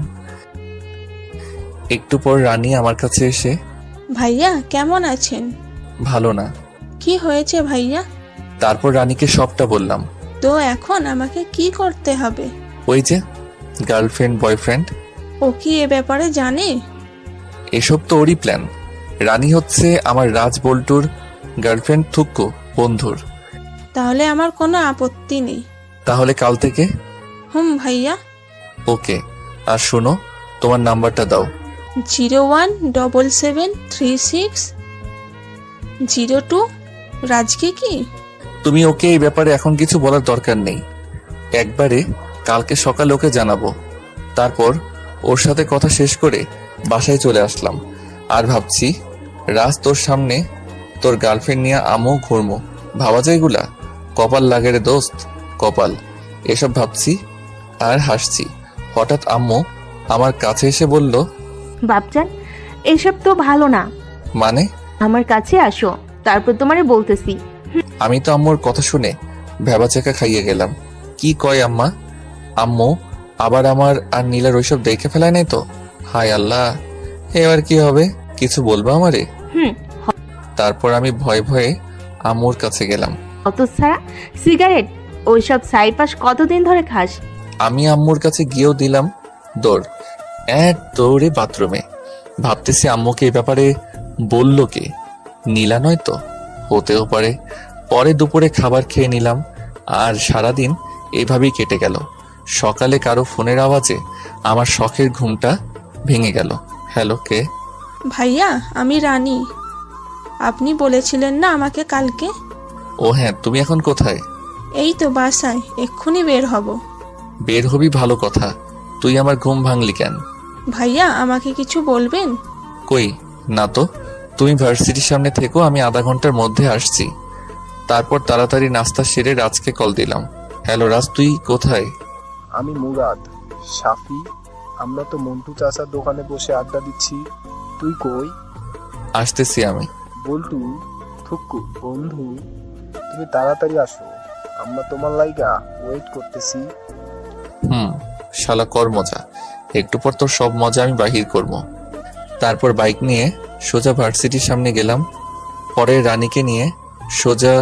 একটু পর রানী আমার কাছে এসে, ভাইয়া কেমন আছেন? ভালো না। কি হয়েছে ভাইয়া? তারপর রানীকে সবটা বললাম। তো এখন আমাকে কি করতে হবে? ওই যে গার্লফ্রেন্ড বয়ফ্রেন্ড, ও কি এ ব্যাপারে জানে? এসব তো ওরই প্ল্যান। রানী হচ্ছে আমার রাজ বল্টুর গার্লফ্রেন্ড, থুক্কু বন্ধুর। তাহলে আমার কোনো আপত্তি নেই। তাহলে কাল থেকে? ভাইয়া। ওকে, আর শোনো, তোমার নাম্বারটা দাও। 01773602। রাজকে কি? তুমি ওকে এই ব্যাপারে এখন কিছু বলার দরকার নেই, একবারে কালকে সকালে ওকে জানাবো। তারপর ওর সাথে কথা শেষ করে বাসায় চলে আসলাম, আর ভাবছি রাজ তোর সামনে তোর গার্লফ্রেন্ড নিয়ে আমও ঘুরমো। ভাবা যায় এগুলা? কপাল লাগে রে দোস্ত, কপাল। এসব ভাবছি আর হাসছি। হঠাৎ আম্মু আমার কাছে এসে বলল, বাপজান, এসব তো ভালো না। মানে? আমার কাছে আসো, তারপর তোমারে বলতেছি। আমি তো আম্মুর কথা শুনে ভেবাচাকা খাইয়ে গেলাম। কি কয় আম্মা? আম্মু আবার আমার আর নীলার ওইসব দেখে ফেলায় নাই তো? হায় আল্লাহ, এবার কি হবে? কিছু বলবো আমারে? তারপর আমি ভয়ে ভয়ে আম্মুর কাছে গেলাম। অত ছাড়া সিগারেট ওইসব সাইপাস কতদিন ধরে খাস? আমি আম্মুর কাছে গিয়েও দিলাম দৌড়, এক দৌড়ে বাথরুমে। ভাবতেছি আম্মুকে এই ব্যাপারে বললো কে? নীলা নয় তো? হতেও পারে। পরে দুপুরে খাবার খেয়ে নিলাম, আর সারাদিন এভাবেই কেটে গেল। সকালে কারো ফোনের আওয়াজে আমার শখের ঘুমটা ভেঙে গেল। হ্যালো, কে? ভাইয়া, আমি রানী। আপনি বলেছিলেন না আমাকে কালকে? ও হ্যাঁ, তুমি এখন কোথায়? এই তো বাসায়, এক্ষুনি বের হব। বের হবি ভালো কথা, তুই আমার ঘুম ভাঙলি কেন? ভাইয়া, আমাকে কিছু বলবেন? কই না তো, তুমি ভার্সিটির সামনে থেকো, আমি আধা ঘন্টার মধ্যে আসছি। তারপর তাড়াতাড়ি নাস্তা সেরে রাজকে কল দিলাম। হ্যালো রাজ, তুই কোথায়? আমি মুরাদ, শাফি, আমরা তো মন্টু চাচার দোকানে বসে আড্ডা দিচ্ছি। তুই কই? আসতেছি আমি। বল্টু, থুক্কু বন্ধু, তুমি তাড়াতাড়ি আসো, আমরা তোমার লাইগা ওয়েট করতেছি। শালা কর মজা, একটু পর তোর সব মজা আমি বাহির করব। তারপর বাইক নিয়ে সোজা ভার্সিটির সামনে গেলাম। পরে রানীকে নিয়ে সোজা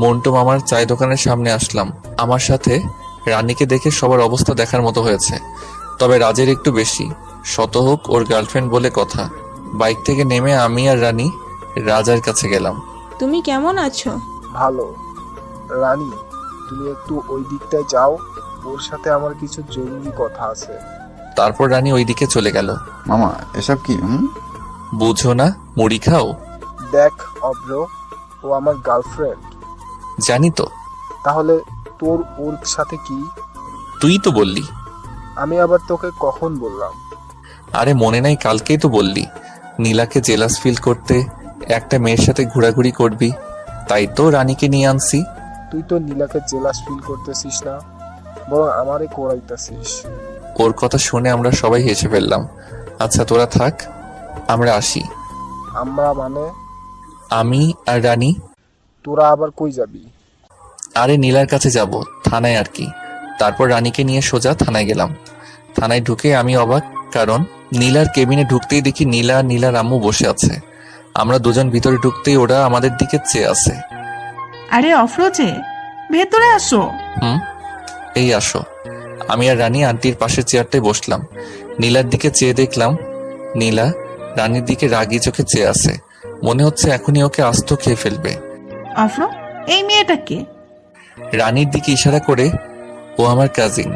মন্টু মামার চায় দোকানের সামনে আসলাম। আমার সাথে রানীকে দেখে সবার অবস্থা দেখার মতো হয়েছে, তবে রাজের একটু বেশি। শত হোক, ওর গার্লফ্রেন্ড বলে কথা। বাইক থেকে নেমে আমি আর রানী রাজার কাছে গেলাম। তুমি কেমন আছো? ভালো। রানী, তুমি একটু ওই দিকটায় যাও, ওর সাথে আমার কিছু জরুরি কথা আছে। তারপর রানী ওইদিকে চলে গেল। মামা এসব কি? বুঝো না, মুড়ি খাও। দেখ অভ্র, ও আমার গার্লফ্রেন্ড। জানি তো। তাহলে তোর ওর সাথে কি? তুই তো বললি। আমি আবার তোকে কখন বললাম? আরে মনে নাই, কালকেই তো বললি নীলাকে জেলাস ফিল করতে একটা মেয়ের সাথে ঘোরাঘুরি করবি, তাই তো রানীকে নিয়ে আনছি। তুই তো নীলাকে জেলাস ফিল করতেছিস না, বরং আমারে কোরাইতেছিস। ওর কথা শুনে আমরা সবাই হেসে ফেললাম। আচ্ছা তোরা থাক, আমরা আসি। আমরা মানে? আমি আর রানী। তোরা আবার কই যাবি? আরে নীলার কাছে যাব, থানায় আর কি। তারপর রানীকে নিয়ে সোজা থানায় গেলাম। থানায় ঢুকে আমি অবাক, কারণ নীলার কেবিনে ঢুকতেই দেখি নীলা আর নীলার আম্মু বসে আছে। আমরা দুজন ভিতরে ঢুকতেই ওরা আমাদের দিকে চেয়ে আছে। আরে অফরোজে, ভেতরে আসো। এই আসো। আমি আর রানী আন্টির পাশের চেয়ারটায় বসলাম। নীলার দিকে চেয়ে দেখলাম নীলা রানীর দিকে রাগি চোখে চেয়ে আছে। মনে হচ্ছে এখনই ওকে আস্ত খেয়ে ফেলবে। অফরো, এই মেয়েটা কে? রানীর দিকে ইশারা করে, ও আমার কাজিন।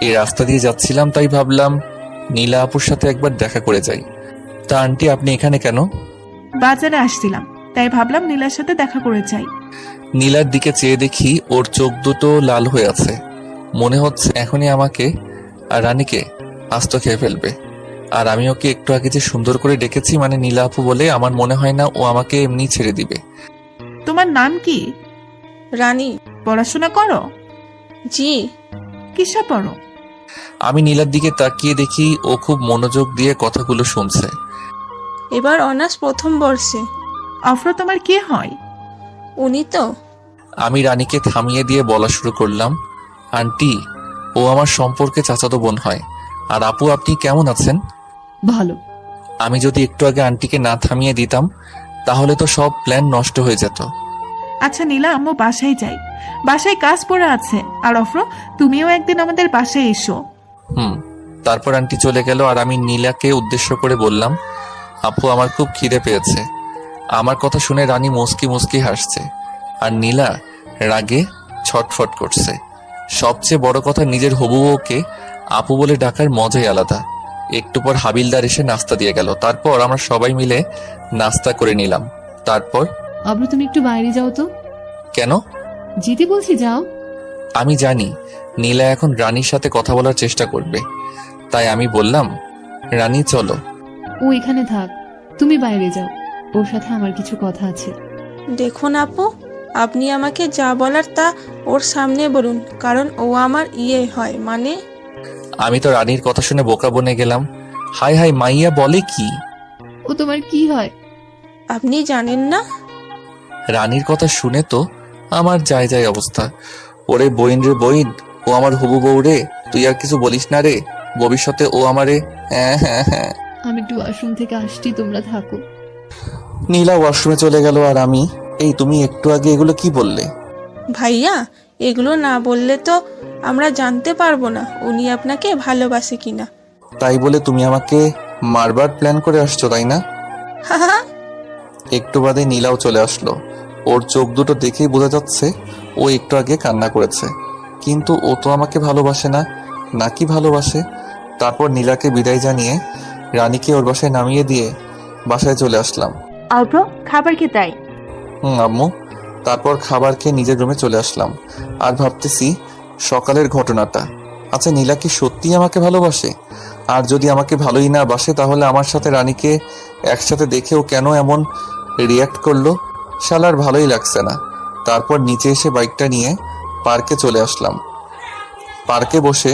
এই রাস্তা দিয়ে যাচ্ছিলাম, তাই ভাবলাম নীলা আপুর সাথে একবার দেখা করে যাই। তা আন্টি, আপনি এখানে কেন? বাজারে আসছিলাম, তাই ভাবলাম নীলার সাথে দেখা করে যাই। নীলার দিকে চেয়ে দেখি ওর চোখ দুটো লাল হয়ে আছে। মনে হচ্ছে এখনই আমাকে আর রানীকে আস্ত খেয়ে ফেলবে। আর আমি ওকে একটু আগে যে সুন্দর করে ডেকেছি, মানে নীলা আপু বলে, আমার মনে হয় না ও আমাকে এমনি ছেড়ে দিবে। তোমার নাম কি? রানী। পড়াশোনা করো? জি। কিসে পড়ো? আমি নীলার দিকে তাকিয়ে দেখি ও খুব মনোযোগ দিয়ে কথাগুলো শুনছে। এবার অনার্স প্রথম বর্ষে। অফরো তোমার কে হয়? উনি তো। আমি রানীকে থামিয়ে দিয়ে বলা শুরু করলাম, আন্টি, ও আমার সম্পর্কে চাচাতো বোন হয়। আর আপু, আপনি কেমন আছেন? ভালো। আমি যদি একটু আগে আন্টিকে না থামিয়ে দিতাম, তাহলে তো সব প্ল্যান নষ্ট হয়ে যেত। আচ্ছা নীলা, আম্মু বাসায় যাই, বাসায় কাজ পড়ে আছে। আর অফরো, তুমিও একদিন আমাদের বাসায় এসো। তারপর আন্টি চলে গেল আর আমি নীলাকে উদ্দেশ্য করে বললাম, আপু, আমার খুব খিদে পেয়েছে। আমার কথা শুনে রানী মুস্কি মুস্কি হাসছে, আর নীলা রাগে ছটফট করছে। সবচেয়ে বড় কথা, নিজের হবু বউকে আপু বলে ডাকার মজাই আলাদা। একটু পর হাবিলদার এসে নাস্তা দিয়ে গেল। তারপর আমরা সবাই মিলে নাস্তা করে নিলাম। তারপর, অব্র, তুমি একটু বাইরে যাও তো। কেন? যেতে বলছি, যাও। আমি জানি নীলা এখন রানীর সাথে কথা বলার চেষ্টা করবে, তাই আমি বললাম, রানী চলো। ও এখানে থাক, তুমি বাইরে যাও, ওর সাথে আমার কিছু কথা আছে। দেখুন আপু, আপনি আমাকে যা বলার তা ওর সামনে বলুন, কারণ ও আমার ইয়ে হয়। মানে? আমি তো রানীর কথা শুনে বোকা বনে গেলাম। হাই হাই, মাইয়া বলে কি? ও তোমার কি হয়? আপনি জানেন না? রানীর কথা শুনে তো আমার যায় যায় অবস্থা। ওরে বইন রে বইন, ও আমার হবু বউ রে, তুই আর কিছু বলিস না রে। ভবিষ্যতে ও আমারে। হ্যাঁ হ্যাঁ হ্যাঁ। আমি একটু ওয়াশরুম থেকে আসছি, তোমরা থাকো। নীলা ওয়াশরুমে চলে গেল আর আমি, এই তুমি একটু আগে এগুলো কি বললে? ভাইয়া, এগুলো না বললে তো আমরা জানতে পারবো না উনি আপনাকে ভালোবাসে কিনা। তাই বলে তুমি আমাকে মারবার প্ল্যান করে আসছো, তাই না? একটু বাদে নীলাও চলে আসলো। ওর চোখ দুটো দেখেই বোঝা যাচ্ছে ও একটু আগে কান্না করেছে। কিন্তু ও তো আমাকে ভালোবাসে না, নাকি ভালোবাসে? তারপর নীলাকে বিদায় জানিয়ে রানীকে ওর বাসায় নামিয়ে দিয়ে বাসায় চলে আসলাম। অভ্র, খাবার খেতে আয়। আম্মু। তারপর খাবার খেয়ে নিজের রুমে চলে আসলাম আর ভাবতেছি সকালের ঘটনাটা। আচ্ছা, নীলা কি সত্যি আমাকে ভালোবাসে? আর যদি আমাকে ভালোই না বাসে, তাহলে আমার সাথে রানীকে একসাথে দেখেও কেন এমন রিয়াক্ট করলো? শালার ভালোই লাগছে না। তারপর নিচে এসে বাইকটা নিয়ে পার্কে চলে আসলাম। পার্কে বসে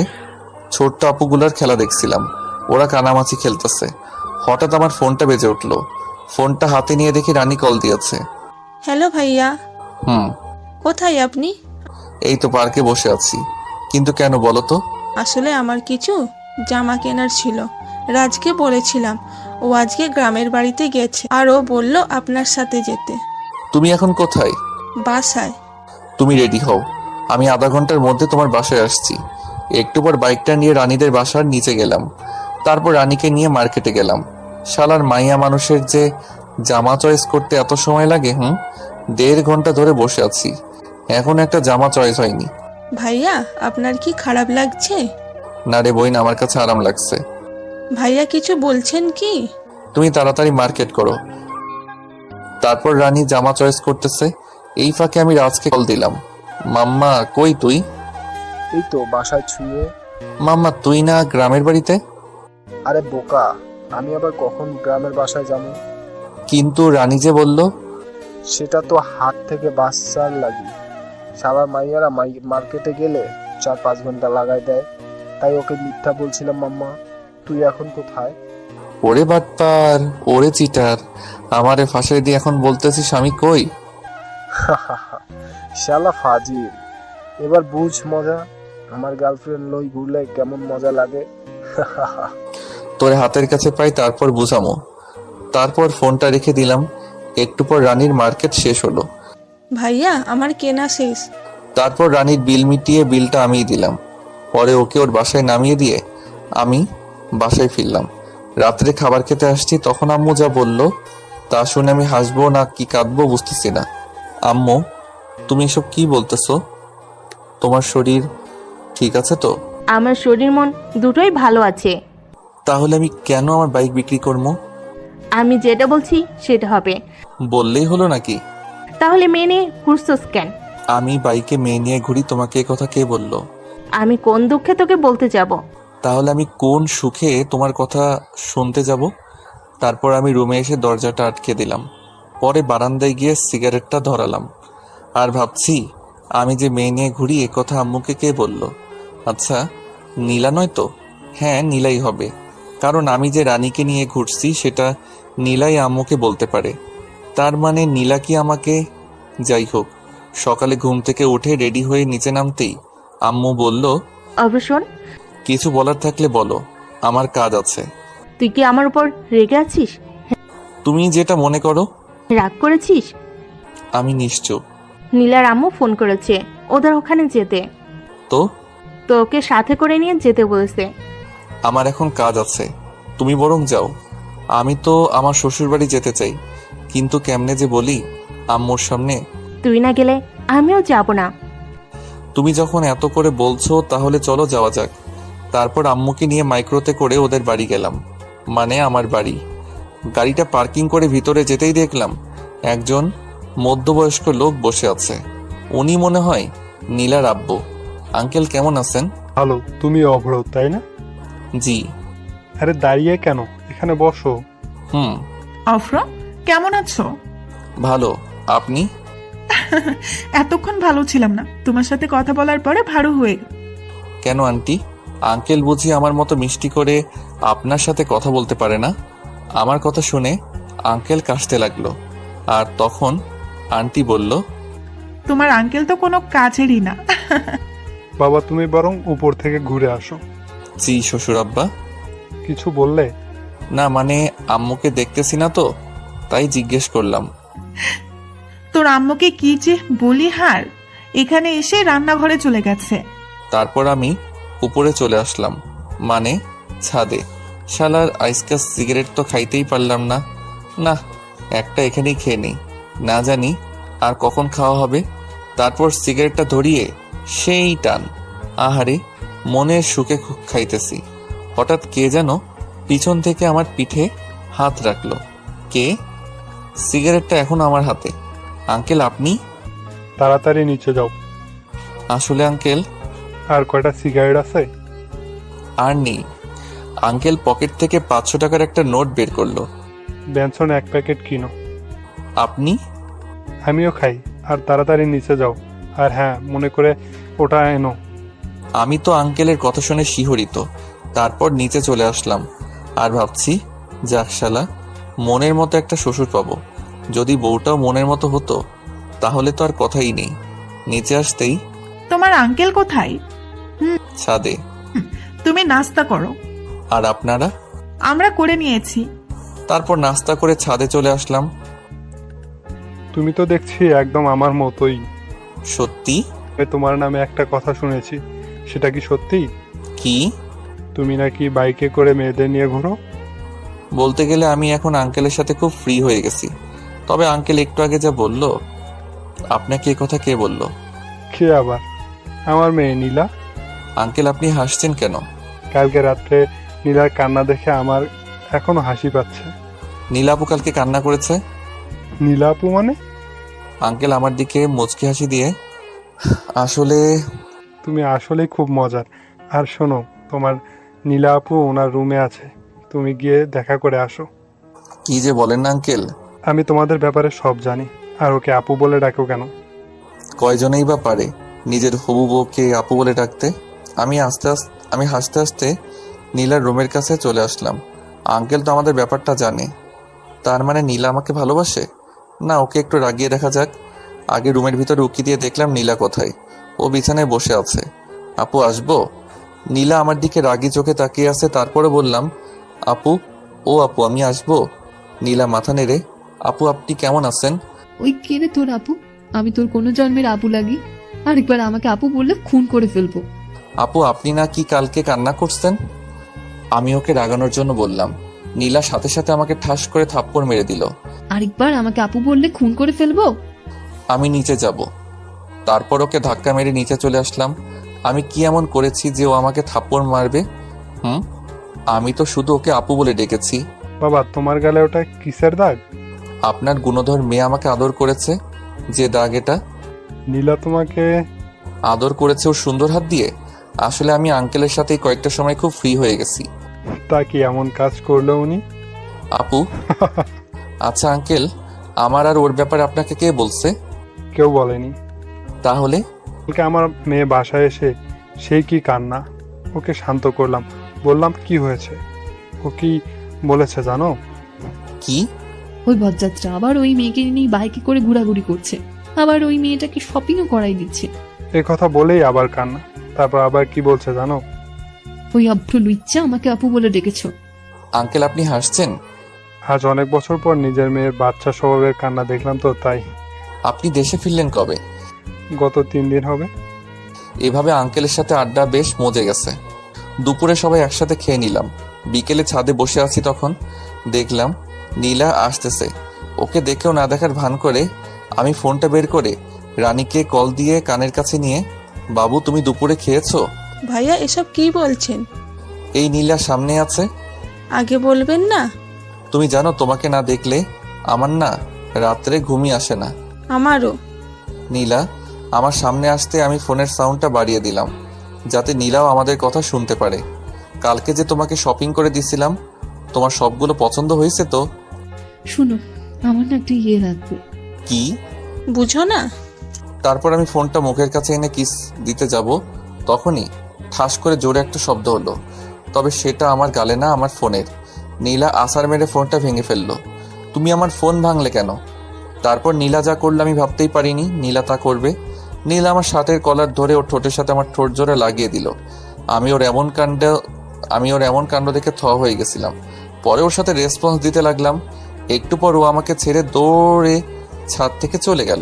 ছোট্ট আপুগুলার খেলা দেখছিলাম। ওরা কানামাছি খেলতেছে। হঠাৎ আমার ফোনটা বেজে উঠলো। ফোনটা হাতে নিয়ে দেখি রানী কল দিয়েছে। হ্যালো ভাইয়া। কোথায় আপনি? এই তো পার্কে বসে আছি। কিন্তু কেন বলো তো? আসলে আমার কিছু জামা কেনার ছিল, রাজকে বলেছিলাম, ও আজকে গ্রামের বাড়িতে গেছে, আর ও বলল আপনার সাথে যেতে। তুমি এখন কোথায়? বাসায়। তুমি রেডি হও, আমি আধা ঘন্টার মধ্যে তোমার বাসায় আসছি। একটু পর বাইকটা নিয়ে রানীদের বাসার নিচে গেলাম। তারপর রানীকে নিয়ে মার্কেটে গেলাম। শালার মাইয়া মানুষের যে জামা চয়েস করতে এত সময় লাগে। 1.5 ঘন্টা ধরে বসে আছি, এখন একটা জামা চয়েস হয়নি। ভাইয়া আপনার কি খারাপ লাগছে? না রে বইন, আমার কাছে আরাম লাগছে। ভাইয়া কিছু বলছেন কি? তুমি তাড়াতাড়ি মার্কেট করো। তারপর রানী জামা চয়েস করতেছে, এই ফাঁকে আমি রাজকে কল দিলাম। মাম্মা কই তুই? এই তো বাসায় ছুঁয়ে। মাম্মা তুই না গ্রামের বাড়িতে? আরে বোকা, আমি আবার কখন গ্রামের বাসায় যাবো? কিন্তু রানী যে বলল। সেটা তো হাত থেকে বাচ্চার লাগি। সারা মাইয়ারা মার্কেটে গেলে 4-5 ঘন্টা লাগাই দেয়, তাই ওকে মিথ্যা বলছিলাম। মাম্মা তুই এখন কোথায়? ওরে বাটপার, ওরে চিটার, আমারে ফাঁসাই দিয়ে এখন বলতেছিস আমি কই? শালা ফাজিল, এবার বুঝ মজা। আমার গার্লফ্রেন্ড লই ঘুরলে কেমন মজা লাগে। তোর হাতের কাছে পাই তারপর বুঝামো। তারপর ফোনটা রেখে দিলাম। একটু পর রানীর মার্কেট শেষ হলো। ভাইয়া আমার কেনা শেষ। তারপর রানীর বিল মিটিয়ে বিলটা আমিই দিলাম। পরে ওকে ওর বাসায় নামিয়ে দিয়ে আমি বাসায় ফিরলাম। রাত্রে খাবার খেতে আসছি, তখন আম্মু যা বলল তা শুনে আমি হাসবো না কি কাঁদবো বুঝতেছি না। আম্মু তুমি এসব কি বলতেছো? তোমার শরীর ঠিক আছে তো? আমার শরীর মন দুটোই ভালো আছে। তাহলে আমি কেন আমার বাইক বিক্রি করবো? আমি যেটা বলছি সেটা হবে। বললেই হলো নাকি? তাহলে মেনে ঘুরছস কেন? আমি বাইকে মেয়ে নিয়ে ঘুরি, তোমাকে এ কথা কে বললো? আমি কোন দুঃখে তোকে বলতে যাব? তাহলে আমি কোন সুখে তোমার কথা শুনতে যাব? তারপর আমি রুমে এসে দরজাটা আটকে দিলাম। পরে বারান্দায় গিয়ে সিগারেটটা ধরালাম। আর ভাবছি আমি যে মেয়ে নিয়ে ঘুরি এ কথা আম্মুকে কে বলল? আচ্ছা নীলা নয় তো? হ্যাঁ নীলাই হবে, কারণ আমি যে রানীকে নিয়ে ঘুরছি সেটা নীলাই আম্মুকে বলতে পারে। তার মানে নীলা কি আমাকে? যাই হোক, সকালে ঘুম থেকে উঠে রেডি হয়ে নিচে নামতেই আম্মু বলল, অবশ্যই। কিছু বলার থাকলে বলো, আমার কাজ আছে। তুই কি আমার উপর রেগে আছিস? তুমি যেটা মনে করো। রাগ করেছিস? আমি নিশ্চুপ। নীলার আম্মু ফোন করেছে ওদের ওখানে যেতে। তো তোকে সাথে করে নিয়ে যেতে বলেছে। আমার এখন কাজ আছে, তুমি বরং যাও। আমি তো আমার শ্বশুর বাড়ি যেতে চাই, কিন্তু কেমনে যে বলি আম্মুর সামনে? তুই না গেলে আমিও যাব না। তুমি যখন এত করে বলছো তাহলে চলো যাওয়া যাক। তারপর আম্মুকে নিয়ে মাইক্রোতে করে ওদের বাড়ি গেলাম, মানে আমার বাড়ি। গাড়িটা পার্কিং করে ভিতরে যেতেই দেখলাম একজন মধ্যবয়স্ক লোক বসে আছে। উনি মনে হয় নীলার আব্বু। আঙ্কেল কেমন আছেন? হ্যালো, তুমি অভ্র তাই না? জি। আরে দাঁড়িয়ে কেন, এখানে বসো। হুম। অফ্র কেমন আছো? ভালো, আপনি? এতক্ষণ ভালো ছিলাম না, তোমার সাথে কথা বলার পরে ভালো হয়ে গেল। কেন আন্টি? আঙ্কেল বুঝি আমার মতো মিষ্টি করে আপনার সাথে কথা বলতে পারে না? আমার কথা শুনে আঙ্কেল কাশতে লাগলো। আর তখন আন্টি বলল, তোমার আঙ্কেল তো কোনো কাজেরই না। বাবা তুমি বরং উপর থেকে ঘুরে আসো। জি শ্বশুর আব্বা। কিছু বললে? না মানে আম্মুকে দেখতেছি না তো, তাই জিজ্ঞেস করলাম। তোর আম্মুকে কি যে বলি, হার এখানে এসে রান্নাঘরে চলে গেছে। তারপর আমি উপরে চলে আসলাম, মানে ছাদে। শালার আইসকাস সিগারেট তো খাইতেই পারলাম না। না, একটা এখানেই খেয়ে নেই, না জানি আর কখন খাওয়া হবে। তারপর সিগারেটটা ধরিয়ে সেই টান। আহারে, মনের সুখে খাইতেছি। হঠাৎ কে যেন পিছন থেকে আমার পিঠে হাত রাখলো। কে? সিগারেটটা এখন আমার হাতে। আঙ্কেল আপনি? তাড়াতাড়ি নিচে যাও। আসলে আঙ্কেল। আর কয়টা সিগারেট আছে? আর নেই। আঙ্কেল পকেট থেকে 500 টাকার একটা নোট বের করলো। বেনসন 1 প্যাকেট কিনো। আপনি? আমিও খাই। আর তাড়াতাড়ি নিচে যাও। আর হ্যাঁ, মনে করে ওটা এনো। আমি তো আঙ্কেলের কথা শুনে শিহরিত। তারপর নিচে চলে আসলাম আর ভাবছি, যাক শালা, মনের মতো একটা শ্বশুর পাবো। যদি বউটাও মনের মতো হতো তাহলে তো আর কথাই নেই। নিচে আসতেই, তোমার আঙ্কেল কোথায়? ছাদে। তুমি নাস্তা করো। আর আপনারা? আমরা করে নিয়েছি। তারপর নাস্তা করে ছাদে চলে আসলাম। তুমি তো দেখছি একদম আমার মতোই। সত্যি? তোমার নামে একটা কথা শুনেছি, সেটা কি সত্যি? কি? তুমি নাকি বাইকে করে মেয়েদের নিয়ে ঘোরো? বলতে গেলে আমি এখন আঙ্কেলের সাথে খুব ফ্রি হয়ে গেছি। তবে আঙ্কেল একটু আগে যা বলল আপনাকে এ কথা কে বলল? কে আবার? আমার মেয়ে নীলা। আঙ্কেল, আপনি হাসছেন কেন? কালকে রাত্রে নীলার কান্না দেখে আমার এখনো হাসি পাচ্ছে। নীলা আপু কালকে কান্না করেছে? নীলা আপু মানে? আঙ্কেল আমার দিকে মুচকি হাসি দিয়ে, আসলে তুমি আসলেই খুব মজার। আর শোনো, তোমার নীলা আপু ওনার রুমে আছে, তুমি গিয়ে দেখা করে আসো। কি যে বলেন না আঙ্কেল। আমি তোমাদের ব্যাপারে সব জানি। আর ওকে আপু বলে ডাকো কেন? কয়জনেই বা পারে নিজের হবু বউকে আপু বলে ডাকতে? আমি হাসতে হাসতে নীলার রুমের কাছে চলে আসলাম। আঙ্কেল তো আমাদের ব্যাপারটা জানে। তার মানে নীলা আমাকে ভালোবাসে? না, ওকে একটু রাগিয়ে দেখা যাক। আগে রুমের ভিতরে উকি দিয়ে দেখলাম নীলা কোথায়। ও বিছানায় বসে আছে। আপু আসবো? নীলা আমার দিকে রাগি চোখে তাকিয়ে আছে। তারপরে বললাম, আপু, ও আপু আমি আসবো? নীলা মাথা নেড়ে, আপু আপনি কেমন আছেন? ওই কে রে তোর আপু? আমি তোর কোনো জন্মের আপু লাগি? আরেকবার আমাকে আপু বললে খুন করে ফেলবো। আপু আপনি না কি কালকে কান্না করছেন? আমি ওকে রাগানোর জন্য বললাম। নীলা সাথে সাথে আমাকে ঠাস করে থাপ্পড় মেরে দিল। আরেকবার আমাকে আপু বললে খুন করে ফেলবো। আমি নিচে যাব। তারপর ওকে ধাক্কা মেরে নিচে চলে আসলাম। আমি কি এমন করেছি যে ও আমাকে থাপ্পড় মারবে? আমি তো শুধু ওকে আপু বলে ডেকেছি। বাবা, তোমার গালে ওটা কিসের দাগ? আপনার গুণধর মেয়ে আমাকে আদর করেছে, যে দাগ এটা। নীলা তোমাকে আদর করেছে ওর সুন্দর হাত দিয়ে। আসলে আমি আঙ্কেলের সাথে কয়েকটা সময় খুব ফ্রি হয়ে গেছি। তা কি এমন কাজ করলো উনি? আপু আচ্ছা আঙ্কেল, আমার আর ওর ব্যাপারে আপনাকে কে বলছে? কেউ বলেনি। তাহলে? কালকে আমার মেয়ে বাসায় এসে সেই কি কান্না, ওকে শান্ত করলাম, বললাম কি হয়েছে। ও কি বলেছে জানো? কি? ওই বজ্জাত্রা আবার ওই মেয়েকে নিয়ে বাইকে করে ঘোরাঘুরি করছে, আবার ওই মেয়েটাকে শপিংও করাই দিচ্ছে। এ কথা বলেই আবার কান্না। তারপর আবার কি বলছে জানো? ওই অভ্র লুইচ্চা আমাকে আপু বলে ডেকেছো। আঙ্কেল আপনি হাসছেন? আজ অনেক বছর পর নিজের মেয়ের বাচ্চা স্বভাবের কান্না দেখলাম তো তাই। আপনি দেশে ফিরলেন কবে? গত 3 দিন হবে। এভাবে আঙ্কেলের সাথে আড্ডা বেশ মজে গেছে। দুপুরে সবাই একসাথে খেয়ে নিলাম। বিকেলে ছাদে বসে আছি, তখন দেখলাম নীলা আসতেছে। ওকে দেখেও না দেখার ভান করে আমি ফোনটা বের করে রানীকে কল দিয়ে কানের কাছে নিয়ে, বাবু তুমি দুপুরে খেয়েছো? ভাইয়া এসব কি বলছেন? এই নীলা সামনে আছে। আগে বলবেন না? তুমি জানো তোমাকে না দেখলে আমার না রাত্রে ঘুমই আসে না। আমারও। নীলা আমার সামনে আসতে আমি ফোনের সাউন্ডটা বাড়িয়ে দিলাম, যাতে নীলাও আমাদের কথা শুনতে পারে। কালকে যে তোমাকে শপিং করে দিছিলাম, তোমার সবগুলো পছন্দ হয়েছে তো? শুনো, আমার না একটা ইয়ে লাগবে। কি? বুঝো না? তারপর আমি ফোনটা মুখের কাছে এনে কিস দিতে যাব, তখনই ঠাস করে জোরে একটা শব্দ হলো। তবে সেটা আমার গালে না, আমার ফোনের। নীলা আছাড় মেরে ফোনটা ভেঙে ফেললো। তুমি আমার ফোন ভাঙলে কেন? তারপর নীলা যা করলো আমি ভাবতেই পারিনি নীলা তা করবে। নীলা আমার শার্টের কলার ধরে ওর ঠোঁটের সাথে আমার ঠোঁট জোরে লাগিয়ে দিল। আমি ওর এমন কাণ্ড দেখে থ হয়ে গেছিলাম। পরে ওর সাথে রেসপন্স দিতে লাগলাম। একটু পর ও আমাকে ছেড়ে দৌড়ে ছাদ থেকে চলে গেল।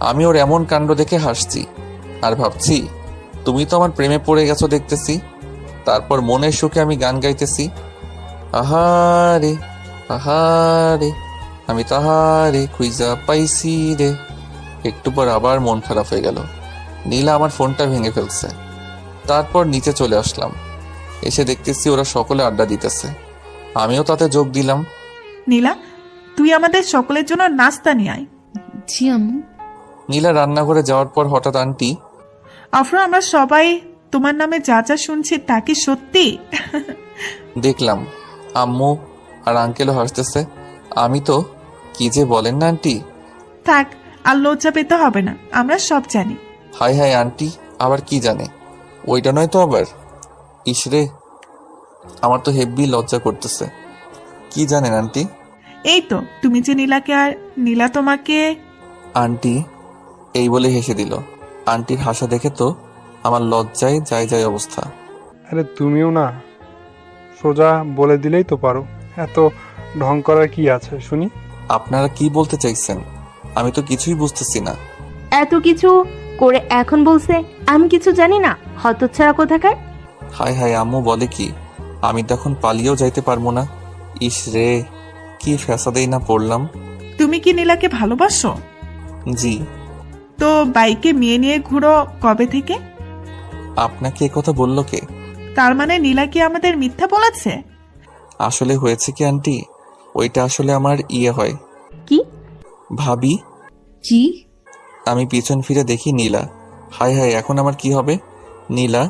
আমি ওর এমন কাণ্ড দেখে হাসছি আর ভাবছি, তুমি তো আমার প্রেমে পড়ে গেছো দেখতেছি। তারপর মনের সুখে আমি গান গাইতেছি, আহারে আহারে আমি তাহারে খুঁজা পাইছি রে। একটু পর আবার মন খারাপ হয়ে গেল। নীলা আমার ফোনটা ভেঙে ফেলছে। তারপর নিচে চলে আসলাম। এসে দেখতেছি ওরা সকলে আড্ডা দিতেছে। আমিও তাতে যোগ দিলাম। নীলা, তুই আমাদের সকলের জন্য নাস্তা নিয়ে আয়। জি আম্মু। নীলা রান্নাঘরে যাওয়ার পর হঠাৎ আন্টি, আফরা, আমরা সবাই তোমার নামে যা যা শুনছি তা কি সত্যি? দেখলাম আম্মু আর আঙ্কেলও হাসতেছে। আমি তো, কি যে বলেন না আন্টি। থাক, আর লজ্জা পেতে হবে না, আমরা সব জানি। হাই হাই আন্টি আবার কি জানে? ওইটা নয় তো আবার? ইসরে, আমার তো হেব্বি লজ্জা করতেছে। কি জানেন আন্টি? এই তো, তুমি যে নীলাকে আর নীলা তোমাকে। আন্টি এই বলে হেসে দিল। আন্টির হাসা দেখে তো আমার লজ্জায় যায় অবস্থা। আরে তুমিও না, সোজা বলে দিলেই তো পারো, এত ঢং করার কি আছে শুনি? আপনারা কি বলতে চাইছেন? আমি তো কিছুই বুঝতেছি না। এত কিছু করে এখন বলছে আমি কিছু জানি না, হতচ্ছাড়া কোথাকার। হাই হাই আম্মু বলে কি? আমি তো এখন পালিয়েও যাইতে পারবো না। ইস রে, কি ফ্যাসাদেই না পড়লাম। তুমি কি নীলাকে ভালোবাসো? জি। তো বাইকে মেয়ে নিয়ে ঘুরো কবে থেকে? আপনাকে এ কথা বললো কে? তার মানে নীলা কি আমাদের মিথ্যা বলেছে? আসলে হয়েছে কি আন্টি, ওইটা আসলে আমার হয় কি? ভাবি। কি? আমি পিছন ফিরে দেখি নীলা। হায় হায়, এখন আমার কি হবে? নীলা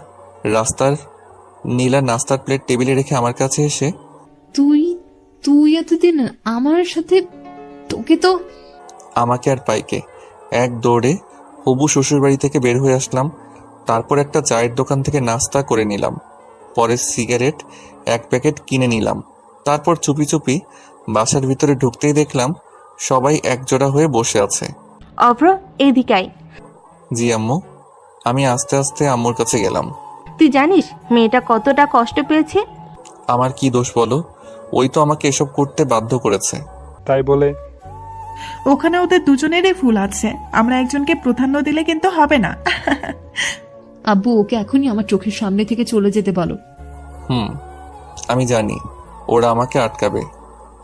নাস্তার প্লেট টেবিলে রেখে আমার কাছে এসে, তুই তুই এতদিন আমার সাথে, তোকে তো। আমাকে আর পাইকে এক দৌড়ে হবু শ্বশুর বাড়ি থেকে বের হয়ে আসলাম। তারপর একটা চায়ের দোকান থেকে নাস্তা করে নিলাম, পরে সিগারেট 1 প্যাকেট কিনে নিলাম। তারপর চুপি চুপি বাসার ভিতরে ঢুকতেই দেখলাম সবাই একজোড়া হয়ে বসে আছে। অভ্র, এদিকে আয়। জি আম্মু। আমি আস্তে আস্তে আম্মুর কাছে গেলাম। তুই জানিস মেয়েটা কতটা কষ্ট পেয়েছে? আমার কি দোষ বলো? ওই তো আমাকে এসব করতে বাধ্য করেছে। তাই বলে ওখানে ওদের দুজনেরই ভুল আছে, আমরা একজনকে প্রাধান্য দিলে কিন্তু হবে না। আব্বু, ওকে এখনই আমার চোখের সামনে থেকে চলে যেতে বলো। আমি জানি ওরা আমাকে আটকাবে।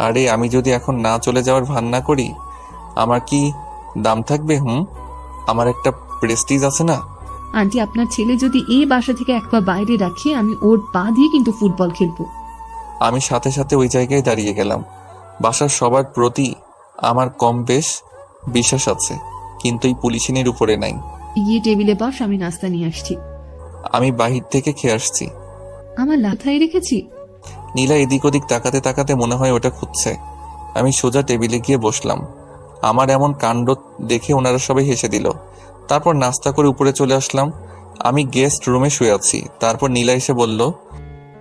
আরে আমি যদি এখন না চলে যাওয়ার ভান না করি, আমার কি দাম থাকবে? আমার একটা প্রেস্টিজ আছে না? আন্টি, আপনার ছেলে যদি এই বাসা থেকে এক পা বাইরে রাখে, আমি ওর পা দিয়ে কিন্তু ফুটবল খেলবো। আমি সাথে সাথে ওই জায়গায় দাঁড়িয়ে গেলাম। বাসার সবার প্রতি আমার কম বেশ বিশ্বাস আছে, কিন্তু এই পুলিশিনের উপরে নাই। গিয়ে টেবিলে বস, আমি নাস্তা নিয়ে আসছি। আমি বাহির থেকে খেয়ে আসছি। আমার লাথায় রেখেছি। নীলা এদিক ওদিক তাকাতে তাকাতে মনে হয় ওটা খুঁজছে। আমি সোজা টেবিলে গিয়ে বসলাম। আমার এমন কাণ্ড দেখে ওনারা সবাই হেসে দিল। তারপর নাস্তা করে উপরে চলে আসলাম। আমি গেস্ট রুমে শুয়ে আছি। তারপর নীলা এসে বলল,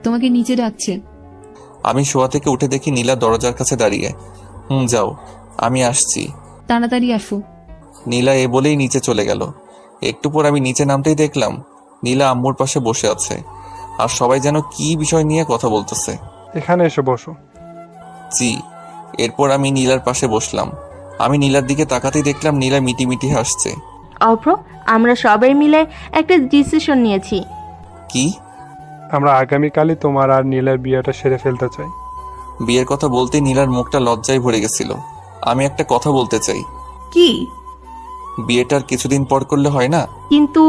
তোমাকে নিচে ডাকছে। আমি শোয়া থেকে উঠে দেখি নীলা দরজার কাছে দাঁড়িয়ে। যাও, আমি আসছি। তাড়াতাড়ি আসো। নীলা এ বলেই নিচে চলে গেল। একটু পর আমি নিচে নামতেই দেখলাম নীলা আম্মুর পাশে বসে আছে, আর সবাই যেন কি বিষয় নিয়ে কথা বলতেছে। এখানে এসে বসো। জি। এরপর আমি নীলার পাশে বসলাম। আমি নীলার দিকে তাকাতেই দেখলাম নীলা মিটিমিটি হাসছে। অভ্র, আমরা সবাই মিলে একটা ডিসিশন নিয়েছি। কি? আমরা আগামীকালই তোমার আর নীলার বিয়েটা সেরে ফেলতে চাই। বিয়ের কথা বলতে নীলার মুখটা লজ্জায় ভরে গেছিল। আমি একটা কথা বলতে চাই। কি? বিয়েটার কিছুদিন পর করলে হয় না? কিন্তু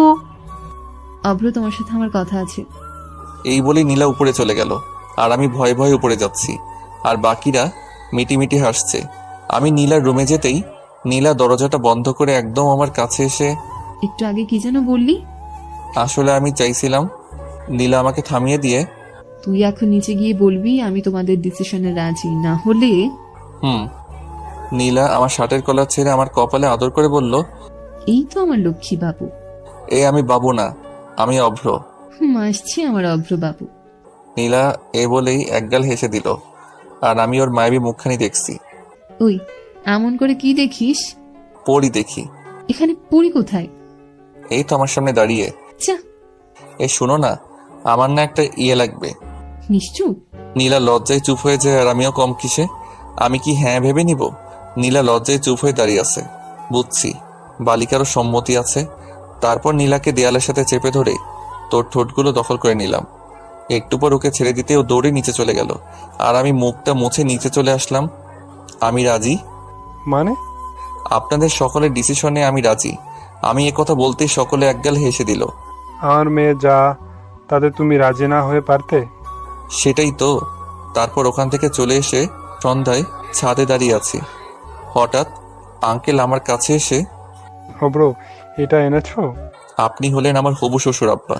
অভ্র, তোমার সাথে আমার কথা আছে। এই বলেই নীলা উপরে চলে গেল, আর আমি ভয়ে ভয়ে উপরে যাচ্ছি, আর বাকিরা মিটিমিটি হাসছে। আমি নীলার রুমে যেতেই নীলা দরজাটা বন্ধ করে একদম আমার কাছে এসে, একটু আগে কি যেন বললি? আসলে আমি চাইছিলাম। নীলা আমাকে থামিয়ে দিয়ে, তুই এখন নিচে গিয়ে বলবি আমি তোমাদের ডিসিশনে রাজি, না হলে। নীলা আমার শার্টের কলার ছেড়ে আমার কপালে আদর করে বলল, এই তো আমার লক্ষ্মী বাবু। আমি বাবু না, আমি অভ্র। আসছি আমার অভ্র বাবু। নীলা এ বলেই একগাল হেসে দিল, আর আমি ওর মায়াবী মুখখানি দেখছি। ওই, এমন করে কি দেখিস? পরি দেখি। এখানে পড়ি কোথায়? এই তো আমার সামনে দাঁড়িয়ে। যা। শোনো না, আমার না একটা লাগবে। নিশ্চুপ। নীলা লজ্জায় চুপ হয়ে যায়, আর আমিও কম কিসে। আমি কি হ্যাঁ ভেবে নিব? নীলা লজ্জায় চুপ হয়ে দাঁড়িয়ে আছে। বুঝছি, বালিকারও সম্মতি আছে। তারপর নীলাকে দেয়ালের সাথে চেপে ধরে তোর ঠোঁটগুলো দখল করে নিলাম। একটু পর ওকে ছেড়ে দিতে ও দৌড়ে নিচে চলে গেল, আর আমি মুখটা মুছে নিচে চলে আসলাম। আমি রাজি। মানে? আপনাদের সকলের ডিসিশনে আমি রাজি। আমি কথা বলতেই সকলে একগাল হেসে দিল। আমার মেয়ে যা, তাতে তুমি রাজি না হয়ে পারতে? সেটাই তো। তারপর ওখান থেকে চলে এসে সন্ধ্যায় ছাদে দাঁড়িয়ে আছি। হঠাৎ আঙ্কেল আমার কাছে এসে, ব্রো, এটা এনেছো? আপনি হলেন আমার হবু শ্বশুর আব্বা।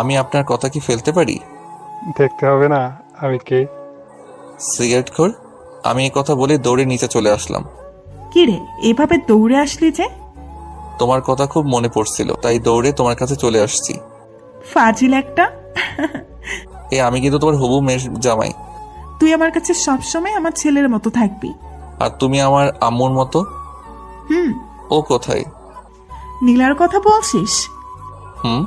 আমি আপনার কথা কি ফেলতে পারি? দেখতে হবে না আমি কে। সিগারেট খোর। আমি কথা বলে দৌড়ে নিচে চলে আসলাম। কি রে, এভাবে দৌড়ে আসলি যে? তোমার কথা খুব মনে পড়ছিল, তাই দৌড়ে তোমার কাছে চলে আসছি। ফাজিল একটা। আমি কিন্তু তোমার হবু মেয়ের জামাই। তুই আমার কাছে সবসময় আমার ছেলের মতো থাকবি। আর তুমি আমার আম্মুর মতো। ও কোথায়? নীলার কথা বলছিস? হুম।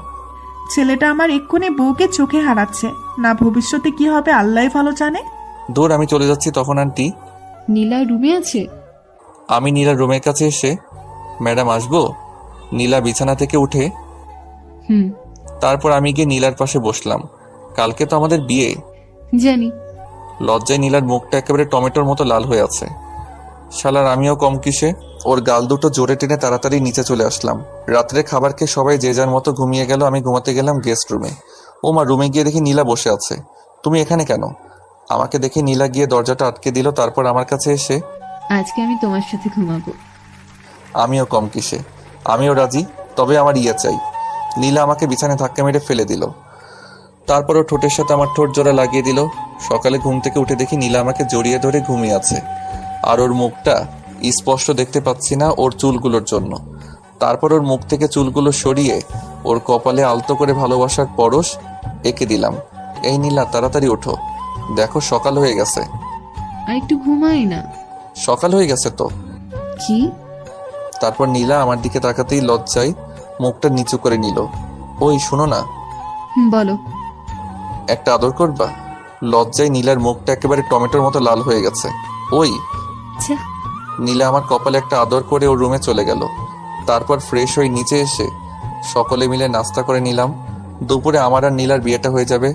ছেলেটা আমার এক্ষুনি বউকে চোখে হারাচ্ছে, না ভবিষ্যতে কি হবে আল্লাহ ভালো জানে। দূর, আমি চলে যাচ্ছি তখন। আন্টি, নীলা রুমে আছে? আমি নীলার রুমের কাছে এসে, ম্যাডাম আসবো? নীলা বিছানা থেকে উঠে। তারপর আমি গিয়ে নীলার পাশে বসলাম। কালকে তো আমাদের বিয়ে। জানি। লজ্জায় নীলার মুখটা একেবারে টমেটোর মতো লাল হয়ে আছে। শালার আমিও কম কিসে। ওর গাল দুটো জোরে টেনে তাড়াতাড়ি নিচে চলে আসলাম। রাত্রে খাবার খেয়ে সবাই যে যার মতো ঘুমিয়ে গেল। আমি ঘুমাতে গেলাম গেস্ট রুমে। ও মা, রুমে গিয়ে দেখি নীলা বসে আছে। তুমি এখানে কেন? আমাকে দেখে নীলা গিয়ে দরজাটা আটকে দিল। তারপর আমার কাছে এসে, আজকে আমি তোমার সাথে ঘুমাবো। আমিও কম কিসে, আমিও রাজি, তবে আমার ইয়ে চাই। নীলা আমাকে বিছানায় ধাক্কা মেরে ফেলে দিল। তারপর ও ঠোঁটের সাথে আমার ঠোঁট জোড়া লাগিয়ে দিল। সকালে ঘুম থেকে উঠে দেখি নীলা আমাকে জড়িয়ে ধরে ঘুমিয়ে আছে, আর ওর মুখটা স্পষ্ট দেখতে পাচ্ছি না ওর চুলগুলোর জন্য। তারপর ওর মুখ থেকে চুলগুলো সরিয়ে ওর কপালে আলতো করে ভালোবাসার পরশ এঁকে দিলাম। এই নীলা, তাড়াতাড়ি ওঠো, দেখো সকাল হয়ে গেছে। আর একটু ঘুমাই না। সকাল হয়ে গেছে তো। কি? তারপর নীলা আমার দিকে তাকাতেই লজ্জায় মুখটা নিচু করে নিল। ওই শোনো না, বলো। একটা আদর করবা? লজ্জায় নীলার মুখটা একেবারে টমেটোর মতো লাল হয়ে গেছে। ওই আচ্ছা। নীলা আমার কপালে একটা আদর করে ওর রুমে চলে গেল। তারপর ফ্রেশ হয়ে নিচে এসে সকলে মিলে নাস্তা করে নিলাম। দুপুরে আমার আর নীলার বিয়েটা হয়ে যাবে।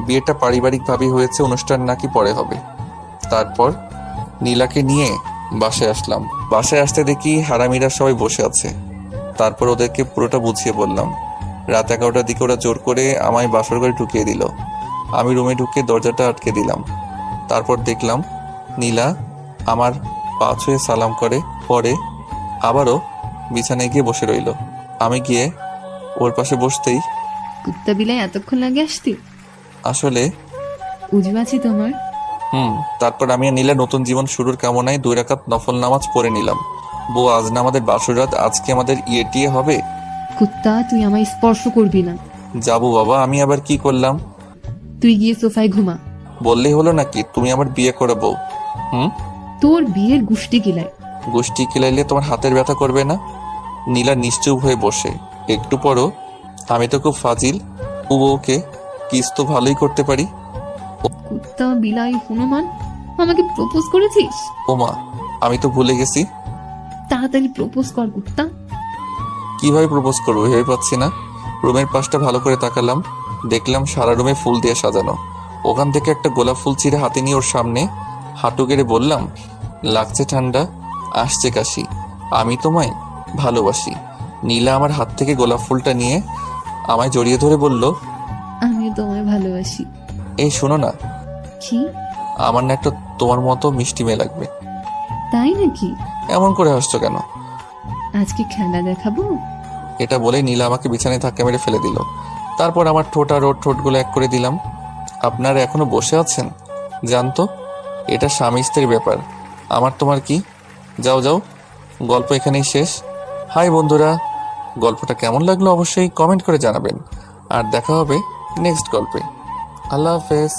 বিয়েটা পারিবারিকভাবেই হয়েছে, অনুষ্ঠান নাকি পরে হবে। তারপর নীলাকে নিয়ে বাসায় আসলাম। বাসায় আসতে দেখি হারামিরা সবাই বসে আছে। তারপর ওদেরকে পুরোটা বুঝিয়ে বললাম। রাত 11টার দিকে ওরা জোর করে আমায় বাসর ঘরে ঢুকিয়ে দিল। আমি রুমে ঢুকে দরজাটা আটকে দিলাম। তারপর দেখলাম নীলা আমার পা ছুঁয়ে সালাম করে, পরে আবারও বিছানায় গিয়ে বসে রইল। আমি গিয়ে ওর পাশে বসতেই, কুত্তা বিলাই এতক্ষণ লাগে আসতে? আসলে উজু আছে তোমার? তারপর আমি আর নীলা নতুন জীবন শুরুর কামনায় 2 রাকাত নফল নামাজ পড়ে নিলাম। বউ, আজ না আমাদের বাসর রাত, আজকে আমাদের ইয়ে হবে। কুত্তা, তুই আমায় স্পর্শ করবি না। যাবো বাবা, আমি আবার কি করলাম? তুই গিয়ে সোফায় ঘুমা। বললেই হলো নাকি তুমি আমার বিয়ে করে বউ? তোর বিয়ের গুষ্টি কিলায়। গোষ্ঠী কিলাইলে তোমার হাতের ব্যথা করবে না? নীলা নিশ্চুপ হয়ে বসে। একটু পরও, আমি তো খুব ফাজিল, ও বউকে কিস তো ভালোই করতে পারি। কুত্তা বিলাই হনুমান, আমাকে প্রপোজ করেছিস? ওমা, আমি তো ভুলে গেছি। তাড়াতাড়ি প্রপোজ কর কুত্তা। কিভাবে প্রপোজ করবো ভেবে পাচ্ছি না। রুমের পাশটা ভালো করে তাকালাম, দেখলাম সারা রুমে ফুল দিয়ে সাজানো। ওখান থেকে একটা গোলাপ ফুল ছিঁড়ে হাতে নিয়ে ওর সামনে হাঁটু গেড়ে বললাম, লাগছে ঠান্ডা, আসছে কাশি, আমি তোমায় ভালোবাসি। নীলা আমার হাত থেকে গোলাপ ফুলটা নিয়ে আমায় জড়িয়ে ধরে বলল, আমিও তোমায় ভালোবাসি। এই শোনো না, কি? আমার না একটা তোমার মতো মিষ্টি মেয়ে লাগবে। তাই নাকি? এমন করে হাসছো কেন? আজকে খেলা দেখাবো। এটা বলে নীলা আমাকে বিছানায় ধাক্কা মেরে ফেলে দিল। তারপর আমার ঠোঁট আর ওর ঠোঁটগুলো এক করে দিলাম। আপনারা এখনো বসে আছেন? জানতো, এটা স্বামী স্ত্রীর ব্যাপার, আমার তোমার কি? যাও যাও, গল্প এখানেই শেষ। হাই বন্ধুরা, গল্পটা কেমন লাগলো অবশ্যই কমেন্ট করে জানাবেন। আর দেখা হবে নেক্সট গল্পে। আল্লাহ হাফেজ।